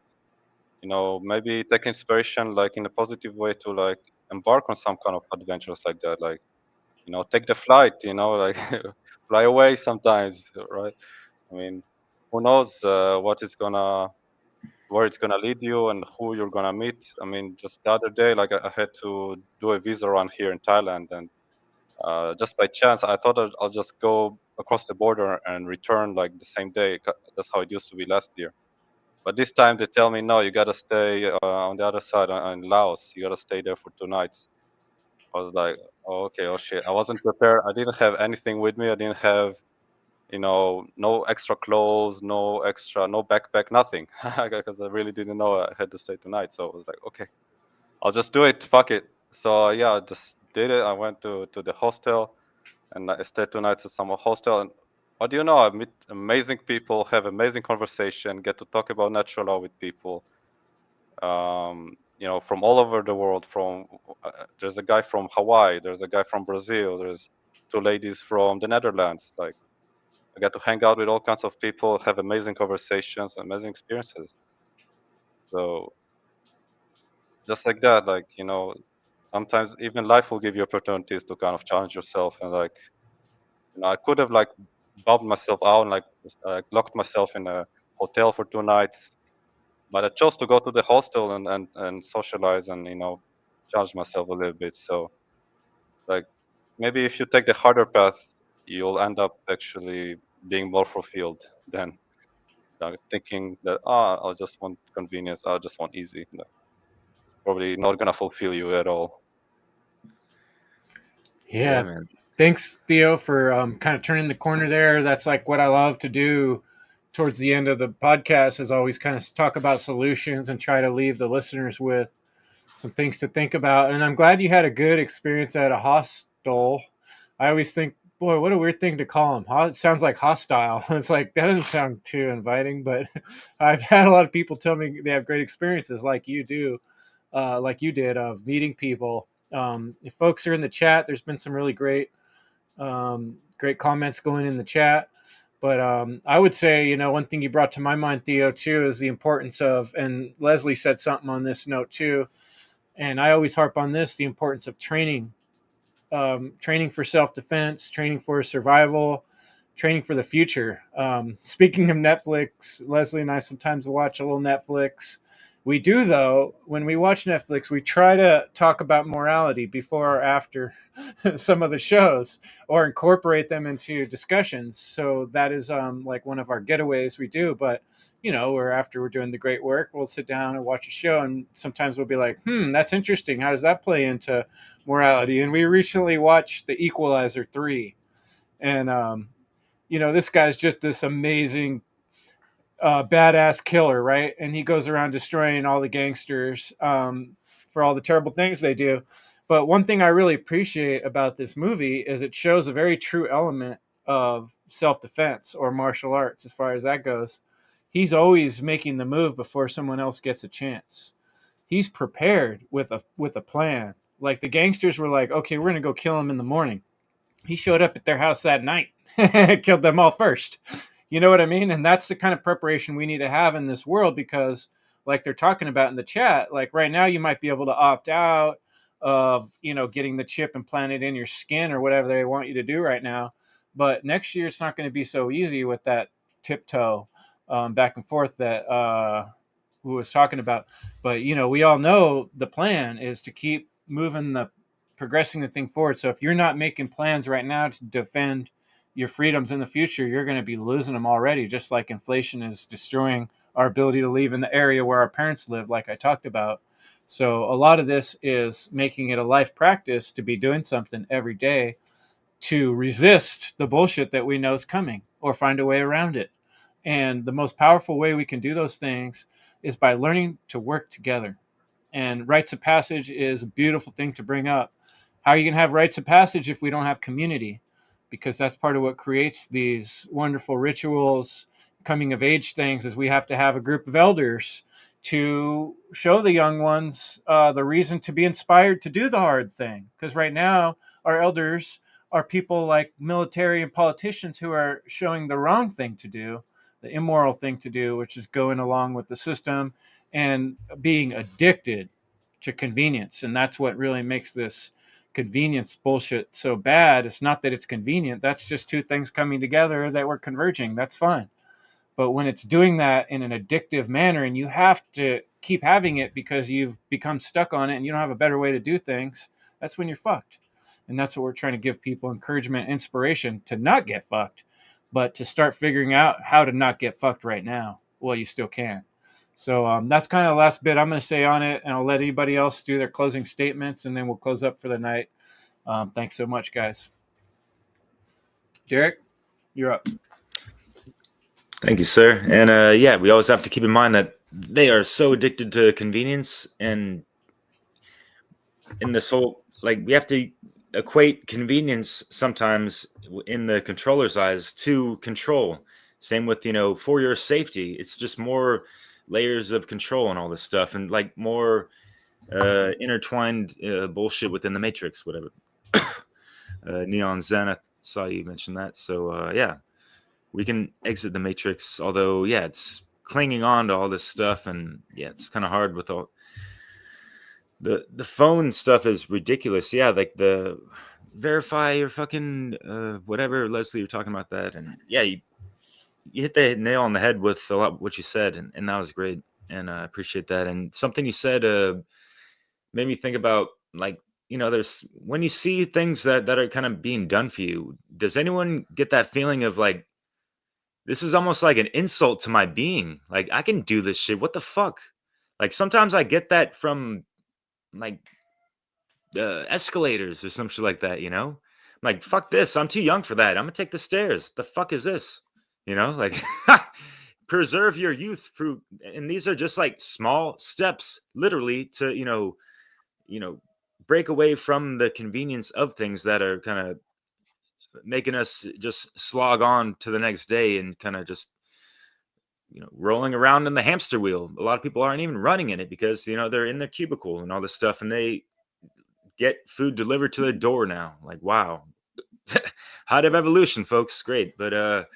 maybe take inspiration like in a positive way to like embark on some kind of adventures like that. Like, take the flight. Like fly away sometimes, right? I mean, who knows where it's gonna lead you and who you're gonna meet. I mean, just the other day, like I had to do a visa run here in Thailand, and Just by chance, I thought I'll just go across the border and return like the same day. That's how it used to be last year. But this time they tell me, no, you gotta stay on the other side in Laos. You gotta stay there for 2 nights. I was like, oh, okay, oh shit. I wasn't prepared. I didn't have anything with me. I didn't have, no extra clothes, no backpack, nothing. Because I really didn't know I had to stay 2 nights. So I was like, okay, I'll just do it. Fuck it. So yeah, I just did it. I went to the hostel and I stayed 2 nights at some hostel. And what do you know? I meet amazing people, have amazing conversation, get to talk about natural law with people. From all over the world. There's a guy from Hawaii, there's a guy from Brazil, there's 2 ladies from the Netherlands. Like, I got to hang out with all kinds of people, have amazing conversations, amazing experiences. So just like that, like, sometimes even life will give you opportunities to kind of challenge yourself. And like, I could have like bombed myself out and like locked myself in a hotel for 2 nights, but I chose to go to the hostel and socialize and challenge myself a little bit. So like, maybe if you take the harder path, you'll end up actually being more fulfilled than thinking that I just want convenience, I just want easy. No, probably not gonna fulfill you at all. Yeah. man. Thanks, Theo, for kind of turning the corner there. That's like what I love to do towards the end of the podcast, is always kind of talk about solutions and try to leave the listeners with some things to think about. And I'm glad you had a good experience at a hostel. I always think, boy, what a weird thing to call them. It sounds like hostile. It's like, that doesn't sound too inviting, but I've had a lot of people tell me they have great experiences like you do, like you did, of meeting people. If folks are in the chat, there's been some really great comments going in the chat. But I would say, one thing you brought to my mind, Theo, too, is the importance of, and Leslie said something on this note too, and I always harp on this, the importance of training, training for self-defense, training for survival, training for the future. Speaking of Netflix, Leslie and I sometimes watch a little Netflix. We do, though, when we watch Netflix, we try to talk about morality before or after some of the shows, or incorporate them into discussions. So that is like one of our getaways we do. But, where after we're doing the great work, we'll sit down and watch a show. And sometimes we'll be like, that's interesting. How does that play into morality? And we recently watched The Equalizer 3. And, this guy's just this amazing badass killer, right? And he goes around destroying all the gangsters for all the terrible things they do. But one thing I really appreciate about this movie is it shows a very true element of self-defense or martial arts as far as that goes. He's always making the move before someone else gets a chance. He's prepared with a plan. Like, the gangsters were like, okay, we're going to go kill him in the morning. He showed up at their house that night, killed them all first. You know what I mean? And that's the kind of preparation we need to have in this world, because like they're talking about in the chat, like right now you might be able to opt out of, getting the chip implanted in your skin or whatever they want you to do right now. But next year it's not going to be so easy with that tiptoe back and forth that who was talking about. But, we all know the plan is to keep progressing the thing forward. So if you're not making plans right now to defend your freedoms in the future, you're going to be losing them already, just like inflation is destroying our ability to live in the area where our parents lived, like I talked about. So a lot of this is making it a life practice to be doing something every day to resist the bullshit that we know is coming, or find a way around it. And the most powerful way we can do those things is by learning to work together. And rites of passage is a beautiful thing to bring up. How are you going to have rites of passage if we don't have community? Because that's part of what creates these wonderful rituals, coming of age things, is we have to have a group of elders to show the young ones the reason to be inspired to do the hard thing. Because right now, our elders are people like military and politicians who are showing the wrong thing to do, the immoral thing to do, which is going along with the system and being addicted to convenience. And that's what really makes this convenience bullshit so bad. It's not that it's convenient. That's just two things coming together that were converging. That's fine. But when it's doing that in an addictive manner, and you have to keep having it because you've become stuck on it and you don't have a better way to do things, that's when you're fucked. And that's what we're trying to give people: encouragement, inspiration to not get fucked, but to start figuring out how to not get fucked right now while you still can. So that's kind of the last bit I'm going to say on it, and I'll let anybody else do their closing statements, and then we'll close up for the night. Thanks so much, guys. Derek, you're up. Thank you, sir. And yeah, we always have to keep in mind that they are so addicted to convenience, and in this whole, like, we have to equate convenience sometimes in the controller's eyes to control. Same with, for your safety. It's just more layers of control and all this stuff, and like more intertwined bullshit within the Matrix, whatever. Neon Zen, I saw you mention that. So yeah, we can exit the Matrix, although yeah, it's clinging on to all this stuff, and yeah, it's kind of hard with all the phone stuff is ridiculous. Yeah, like the verify your fucking whatever, Leslie, you're talking about that, and yeah, you hit the nail on the head with a lot what you said, and that was great, and I appreciate that. And something you said made me think about, like, there's, when you see things that are kind of being done for you, does anyone get that feeling of like, this is almost like an insult to my being? Like, I can do this shit. What the fuck? Like, sometimes I get that from like escalators or some shit like that, I'm like, fuck this. I'm too young for that. I'm gonna take the stairs. The fuck is this? Like, preserve your youth through, and these are just like small steps, literally, to, break away from the convenience of things that are kind of making us just slog on to the next day and kind of just rolling around in the hamster wheel. A lot of people aren't even running in it because they're in their cubicle and all this stuff, and they get food delivered to their door now. Like, wow. Height of evolution, folks. Great. But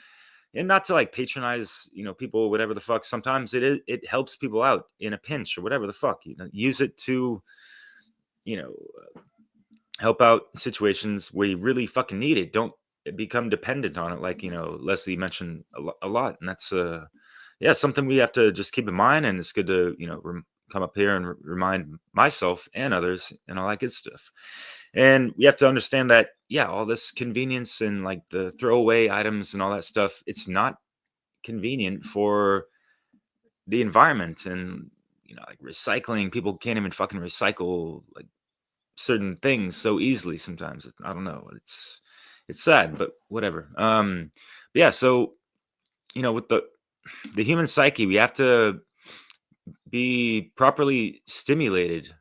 and not to like patronize people, whatever the fuck. Sometimes it helps people out in a pinch or whatever the fuck. Use it to help out situations where you really fucking need it. Don't become dependent on it, like Leslie mentioned a lot. And that's yeah, something we have to just keep in mind. And it's good to come up here and remind myself and others and all that good stuff. And we have to understand that, yeah, all this convenience and like the throwaway items and all that stuff, it's not convenient for the environment. And like recycling, people can't even fucking recycle like certain things so easily sometimes. I don't know, it's sad, but whatever. Yeah, so with the human psyche, we have to be properly stimulated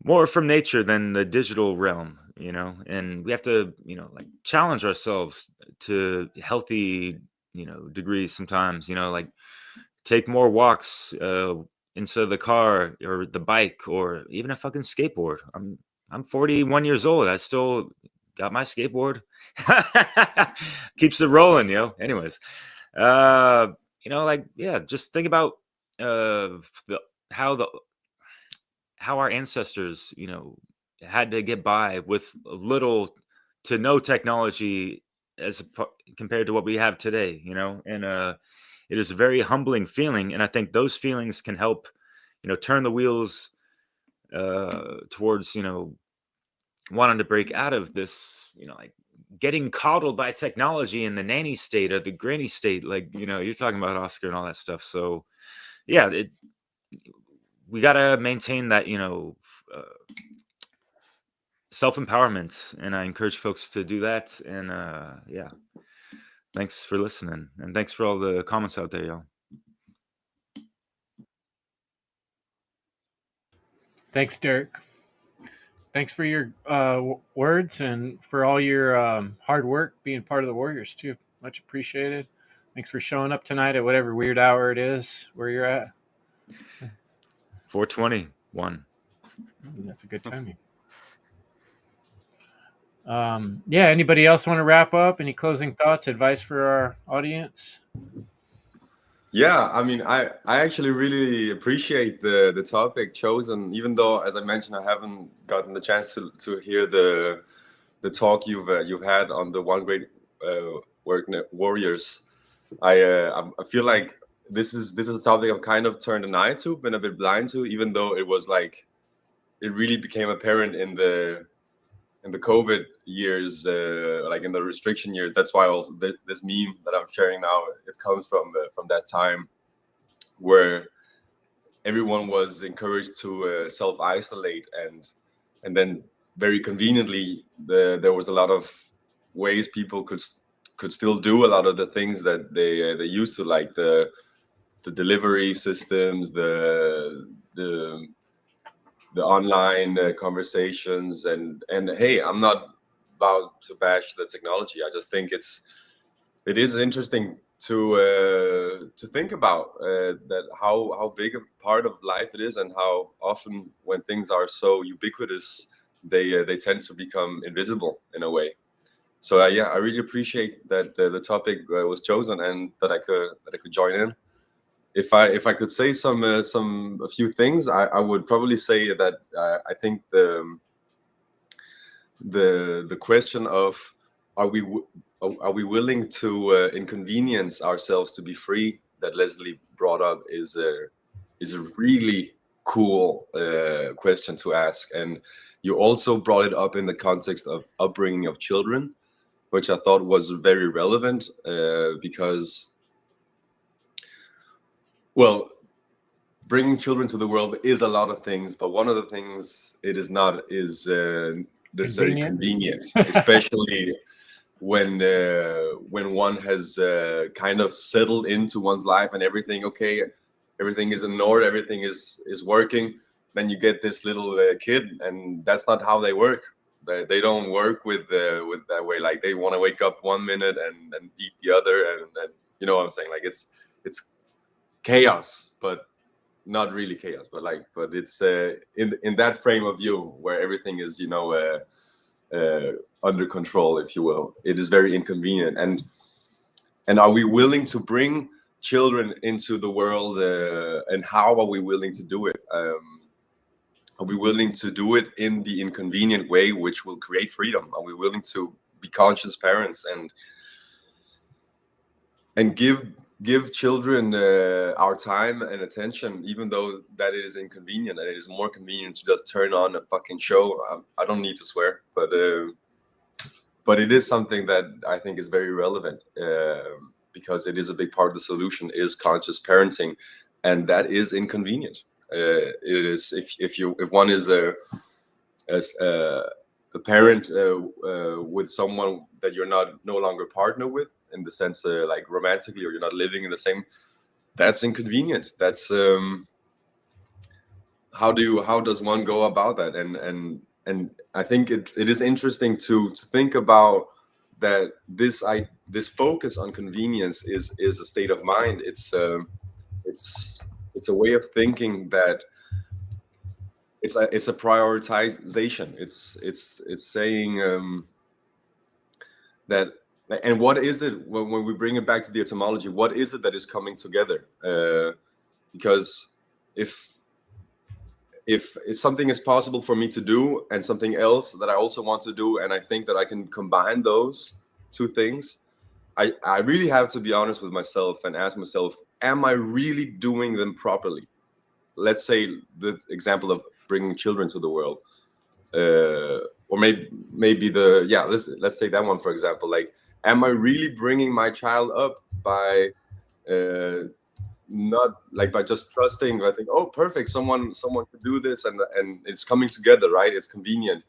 more from nature than the digital realm, and we have to like challenge ourselves to healthy degrees sometimes, like take more walks instead of the car or the bike or even a fucking skateboard. I'm 41 years old. I still got my skateboard. Keeps it rolling, anyways. Like, yeah, just think about how our ancestors had to get by with little to no technology compared to what we have today, and it is a very humbling feeling. And I think those feelings can help turn the wheels towards wanting to break out of this like getting coddled by technology in the nanny state or the granny state, like you're talking about, Oscar, and all that stuff. So yeah, we got to maintain that self-empowerment, and I encourage folks to do that. And yeah, thanks for listening, and thanks for all the comments out there, y'all. Thanks, Derek. Thanks for your words and for all your hard work being part of the Warriors too. Much appreciated. Thanks for showing up tonight at whatever weird hour it is where you're at. 4:21. That's a good timing. Yeah, anybody else want to wrap up? Any closing thoughts, advice for our audience? Yeah, I mean, I actually really appreciate the topic chosen, even though, as I mentioned, I haven't gotten the chance to hear the talk you've had on the One Great Warriors. I feel like this is a topic I've kind of turned an eye to, been a bit blind to, even though it was like it really became apparent in the COVID years, like in the restriction years. That's why also this meme that I'm sharing now, it comes from that time where everyone was encouraged to self-isolate, and then very conveniently there was a lot of ways people could still do a lot of the things that they used to, like the delivery systems, the online conversations, and hey, I'm not about to bash the technology. I just think it is interesting to think about that how big a part of life it is, and how often when things are so ubiquitous, they tend to become invisible in a way. So yeah, I really appreciate that the topic was chosen and that I could join in. If I could say a few things, I would probably say that I think the question of are we willing to inconvenience ourselves to be free, that Leslie brought up, is a really cool question to ask. And you also brought it up in the context of upbringing of children, which I thought was very relevant because, well, bringing children to the world is a lot of things, but one of the things it is not is necessarily convenient, especially when one has kind of settled into one's life and everything. Okay, everything is in order, everything is working. Then you get this little kid, and that's not how they work. They don't work with that way. Like, they want to wake up 1 minute and eat the other, and you know what I'm saying? Like, it's chaos, but not really chaos, but it's in that frame of view where everything is, you know, under control, if you will. It is very inconvenient. And are we willing to bring children into the world, and how are we willing to do it? Are we willing to do it in the inconvenient way, which will create freedom? Are we willing to be conscious parents and give children our time and attention, even though that it is inconvenient, and it is more convenient to just turn on a fucking show? I don't need to swear, but it is something that I think is very relevant, because it is a big part of the solution is conscious parenting, and that is inconvenient. It is if one is a parent with someone that you're no longer partner with, in the sense like romantically, or you're not living in the same, that's inconvenient. That's how does one go about that? And I think it is interesting to think about that this focus on convenience is a state of mind. It's a way of thinking that it's a prioritization. It's saying that, and what is it when we bring it back to the etymology? What is it that is coming together? Because if something is possible for me to do, and something else that I also want to do, and I think that I can combine those two things, I really have to be honest with myself and ask myself, am I really doing them properly? Let's say the example of bringing children to the world, or maybe let's take that one for example. Like, am I really bringing my child up by not like by just trusting? I think, oh, perfect, someone could do this, and it's coming together, right? It's convenient.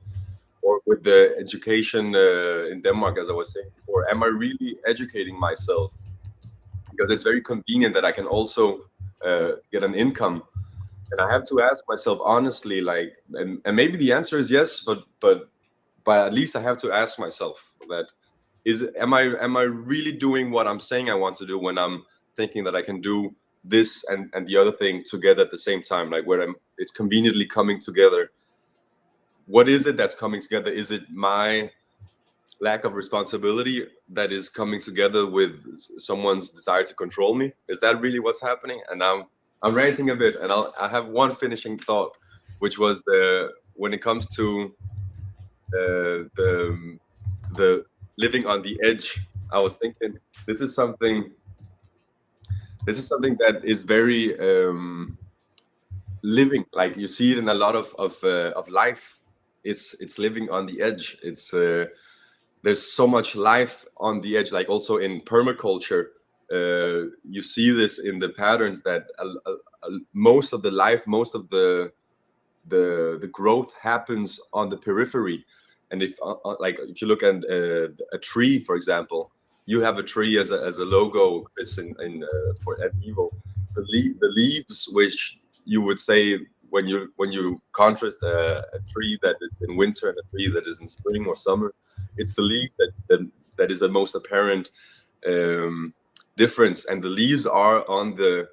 Or with the education in Denmark, as I was saying before, am I really educating myself? Because it's very convenient that I can also get an income. And I have to ask myself honestly, like, and maybe the answer is yes, but at least I have to ask myself that, am I really doing what I'm saying I want to do, when I'm thinking that I can do this and the other thing together at the same time, like where it's conveniently coming together. What is it that's coming together? Is it my lack of responsibility that is coming together with someone's desire to control me? Is that really what's happening? And I'm ranting a bit, and I have one finishing thought, which was when it comes to the living on the edge. I was thinking this is something that is very living. Like you see it in a lot of life. It's living on the edge. It's there's so much life on the edge. Like also in permaculture, you see this in the patterns that most of the life, most of the growth happens on the periphery. And if like if you look at a tree, for example, you have a tree as a logo, Chris, in for at Evil. The leaves, which you would say when you contrast a tree that is in winter and a tree that is in spring or summer, it's the leaf that is the most apparent difference. And the leaves are on the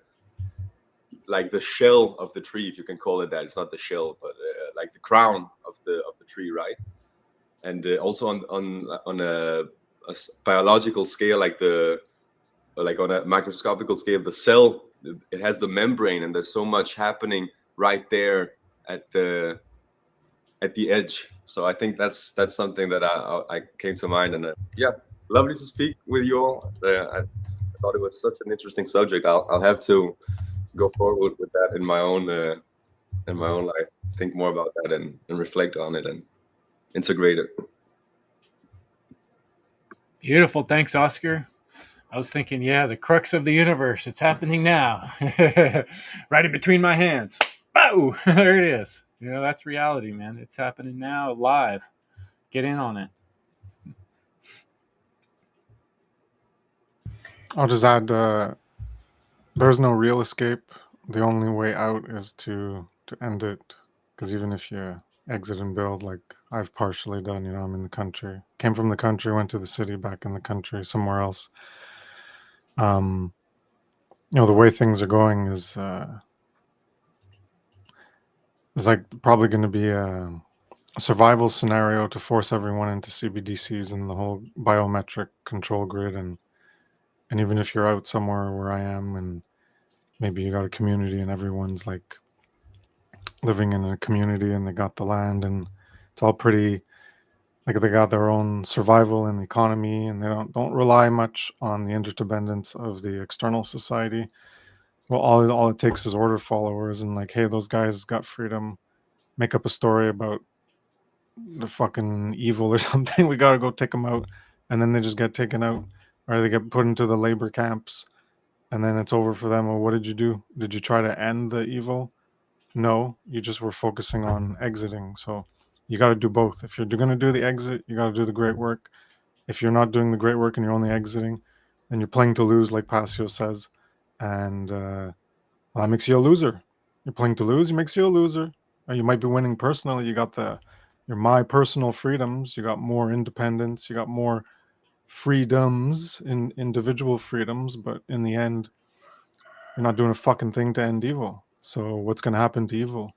like the shell of the tree, if you can call it that. It's not the shell, but like the crown of the tree, right? And also on a biological scale, like on a microscopical scale, the cell, it has the membrane, and there's so much happening right there at the edge. So I think that's something that I came to mind, and yeah, lovely to speak with you all. I thought it was such an interesting subject. I'll have to go forward with that in my own life, think more about that and reflect on it and integrate it. Beautiful. Thanks, Oscar. I was thinking, yeah, the crux of the universe. It's happening now. Right in between my hands. Bow! There it is. You know, that's reality, man. It's happening now, live. Get in on it. I'll just add, there's no real escape. The only way out is to end it. Because even if you exit and build, like I've partially done, you know, I'm in the country. Came from the country, went to the city, back in the country, somewhere else. You know, the way things are going is like probably going to be a survival scenario to force everyone into CBDCs and the whole biometric control grid. And even if you're out somewhere where I am, and maybe you got a community and everyone's like living in a community and they got the land and it's all pretty, like they got their own survival and economy, and they don't rely much on the interdependence of the external society. Well, all it takes is order followers and like, hey, those guys got freedom. Make up a story about the fucking evil or something. We got to go take them out. And then they just get taken out, or they get put into the labor camps, and then it's over for them. Well, what did you do? Did you try to end the evil? No, you just were focusing on exiting. So you got to do both. If you're going to do the exit, you got to do the great work. If you're not doing the great work and you're only exiting, then you're playing to lose, like Passio says. And well, that makes you a loser. You're playing to lose, it makes you a loser. Or you might be winning personally. You got your my personal freedoms. You got more independence. You got more freedoms, in individual freedoms. But in the end, you're not doing a fucking thing to end evil. So what's going to happen to evil?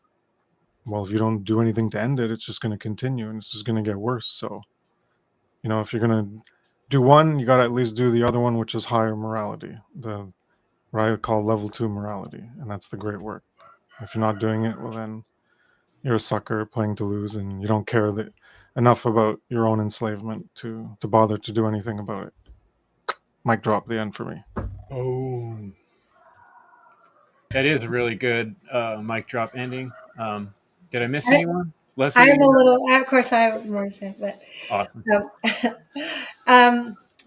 Well, if you don't do anything to end it, it's just going to continue, and it's just going to get worse. So, you know, if you're going to do one, you got to at least do the other one, which is higher morality, what I would call level 2 morality, and that's the great work. If you're not doing it, well, then you're a sucker playing to lose, and you don't care enough about your own enslavement to bother to do anything about it. Mic drop, the end for me. Oh. That is a really good mic drop ending. Did I miss anyone? Leslie? I have a little, of course, I have more to say, but awesome.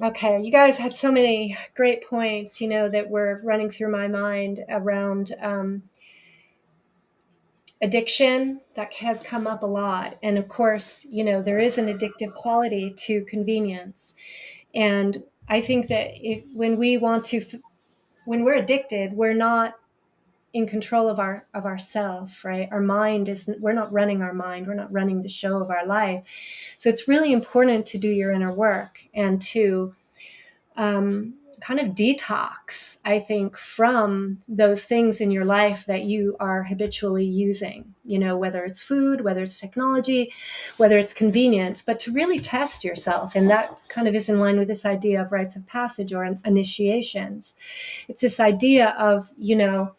Okay, you guys had so many great points, you know, that were running through my mind around addiction. That has come up a lot. And of course, you know, there is an addictive quality to convenience. And I think that when we're addicted, we're not in control of ourself, right? Our mind we're not running our mind. We're not running the show of our life. So it's really important to do your inner work and to kind of detox, I think, from those things in your life that you are habitually using, you know, whether it's food, whether it's technology, whether it's convenience, but to really test yourself. And that kind of is in line with this idea of rites of passage or initiations. It's this idea of, you know,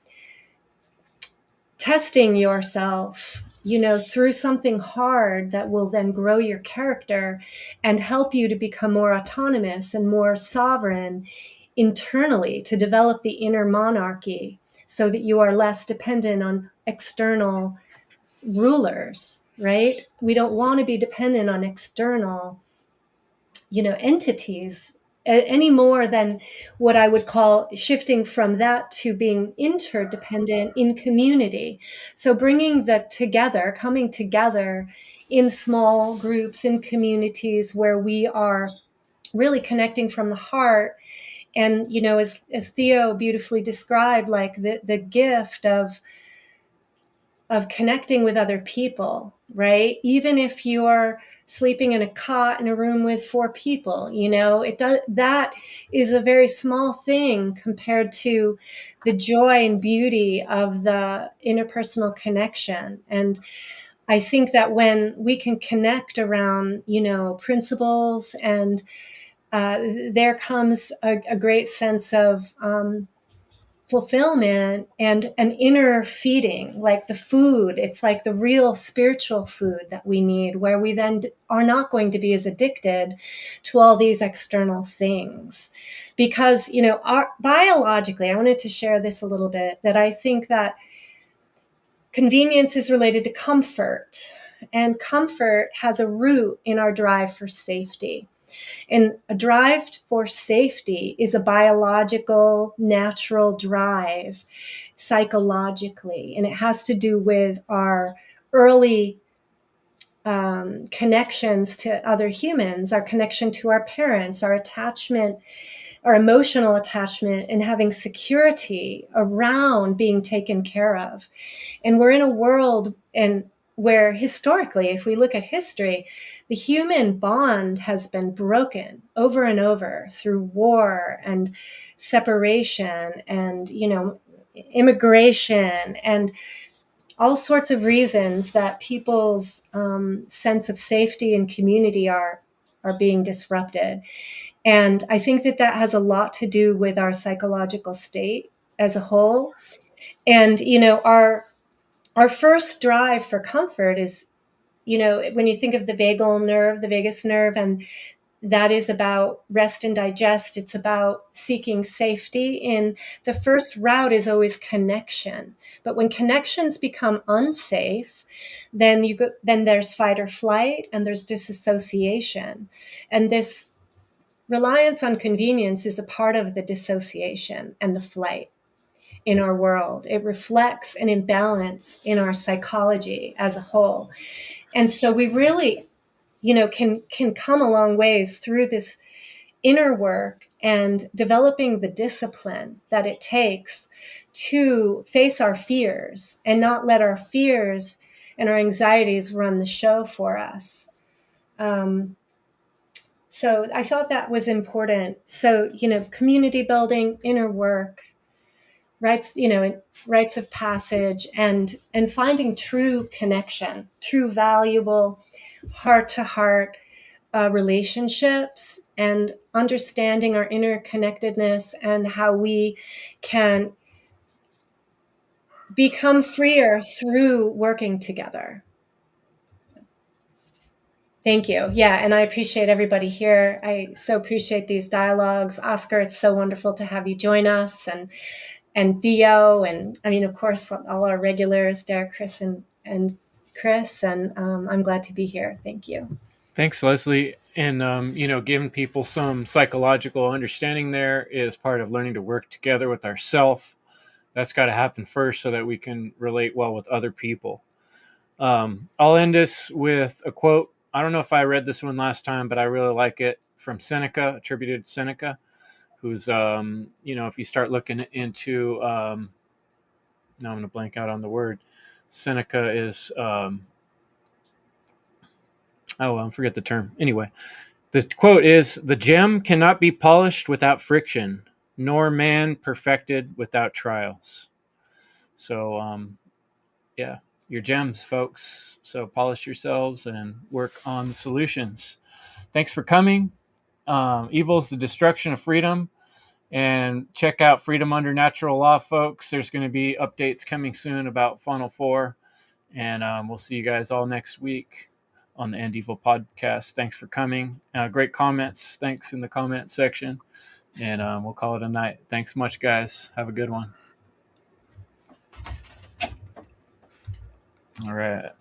testing yourself, you know, through something hard that will then grow your character and help you to become more autonomous and more sovereign internally, to develop the inner monarchy so that you are less dependent on external rulers, right? We don't want to be dependent on external, entities any more than what I would call shifting from that to being interdependent in community. So bringing coming together in small groups, in communities where we are really connecting from the heart. And, as Theo beautifully described, like the gift of connecting with other people, right? Even if you're sleeping in a cot in a room with 4 people, that is a very small thing compared to the joy and beauty of the interpersonal connection. And I think that when we can connect around, principles, and there comes a great sense of fulfillment and an inner feeding, like the food. It's like the real spiritual food that we need, where we then are not going to be as addicted to all these external things. Because, biologically, I wanted to share this a little bit, that I think that convenience is related to comfort, and comfort has a root in our drive for safety. And a drive for safety is a biological, natural drive psychologically. And it has to do with our early connections to other humans, our connection to our parents, our attachment, our emotional attachment, and having security around being taken care of. And we're in a world where historically, if we look at history, the human bond has been broken over and over through war and separation and, immigration and all sorts of reasons that people's sense of safety and community are being disrupted. And I think that has a lot to do with our psychological state as a whole. And, our first drive for comfort is, when you think of the vagus nerve, and that is about rest and digest. It's about seeking safety. And the first route is always connection. But when connections become unsafe, then there's fight or flight, and there's disassociation. And this reliance on convenience is a part of the dissociation and the flight in our world. It reflects an imbalance in our psychology as a whole. And so we really, can come a long ways through this inner work and developing the discipline that it takes to face our fears and not let our fears and our anxieties run the show for us. So I thought that was important. So, community building, inner work, rites of passage, and finding true connection, true valuable heart-to-heart relationships, and understanding our interconnectedness and how we can become freer through working together. Thank you. Yeah, and I appreciate everybody here. I so appreciate these dialogues. Oscar, it's so wonderful to have you join us, and Theo, and of course, all our regulars, Derek, Chris, and Chris, and I'm glad to be here. Thank you. Thanks, Leslie. And, giving people some psychological understanding there is part of learning to work together with ourselves. That's got to happen first so that we can relate well with other people. I'll end this with a quote. I don't know if I read this one last time, but I really like it, from Seneca, attributed to Seneca, who's, if you start looking into, now I'm going to blank out on the word. Seneca is, I forget the term. Anyway, the quote is, "The gem cannot be polished without friction, nor man perfected without trials." So, yeah, your gems, folks. So polish yourselves and work on the solutions. Thanks for coming. Evil is the destruction of freedom. And check out Freedom Under Natural Law, folks. There's going to be updates coming soon about Funnel 4. And we'll see you guys all next week on the End Evil podcast. Thanks for coming. Great comments. Thanks in the comment section. And we'll call it a night. Thanks much, guys. Have a good one. All right.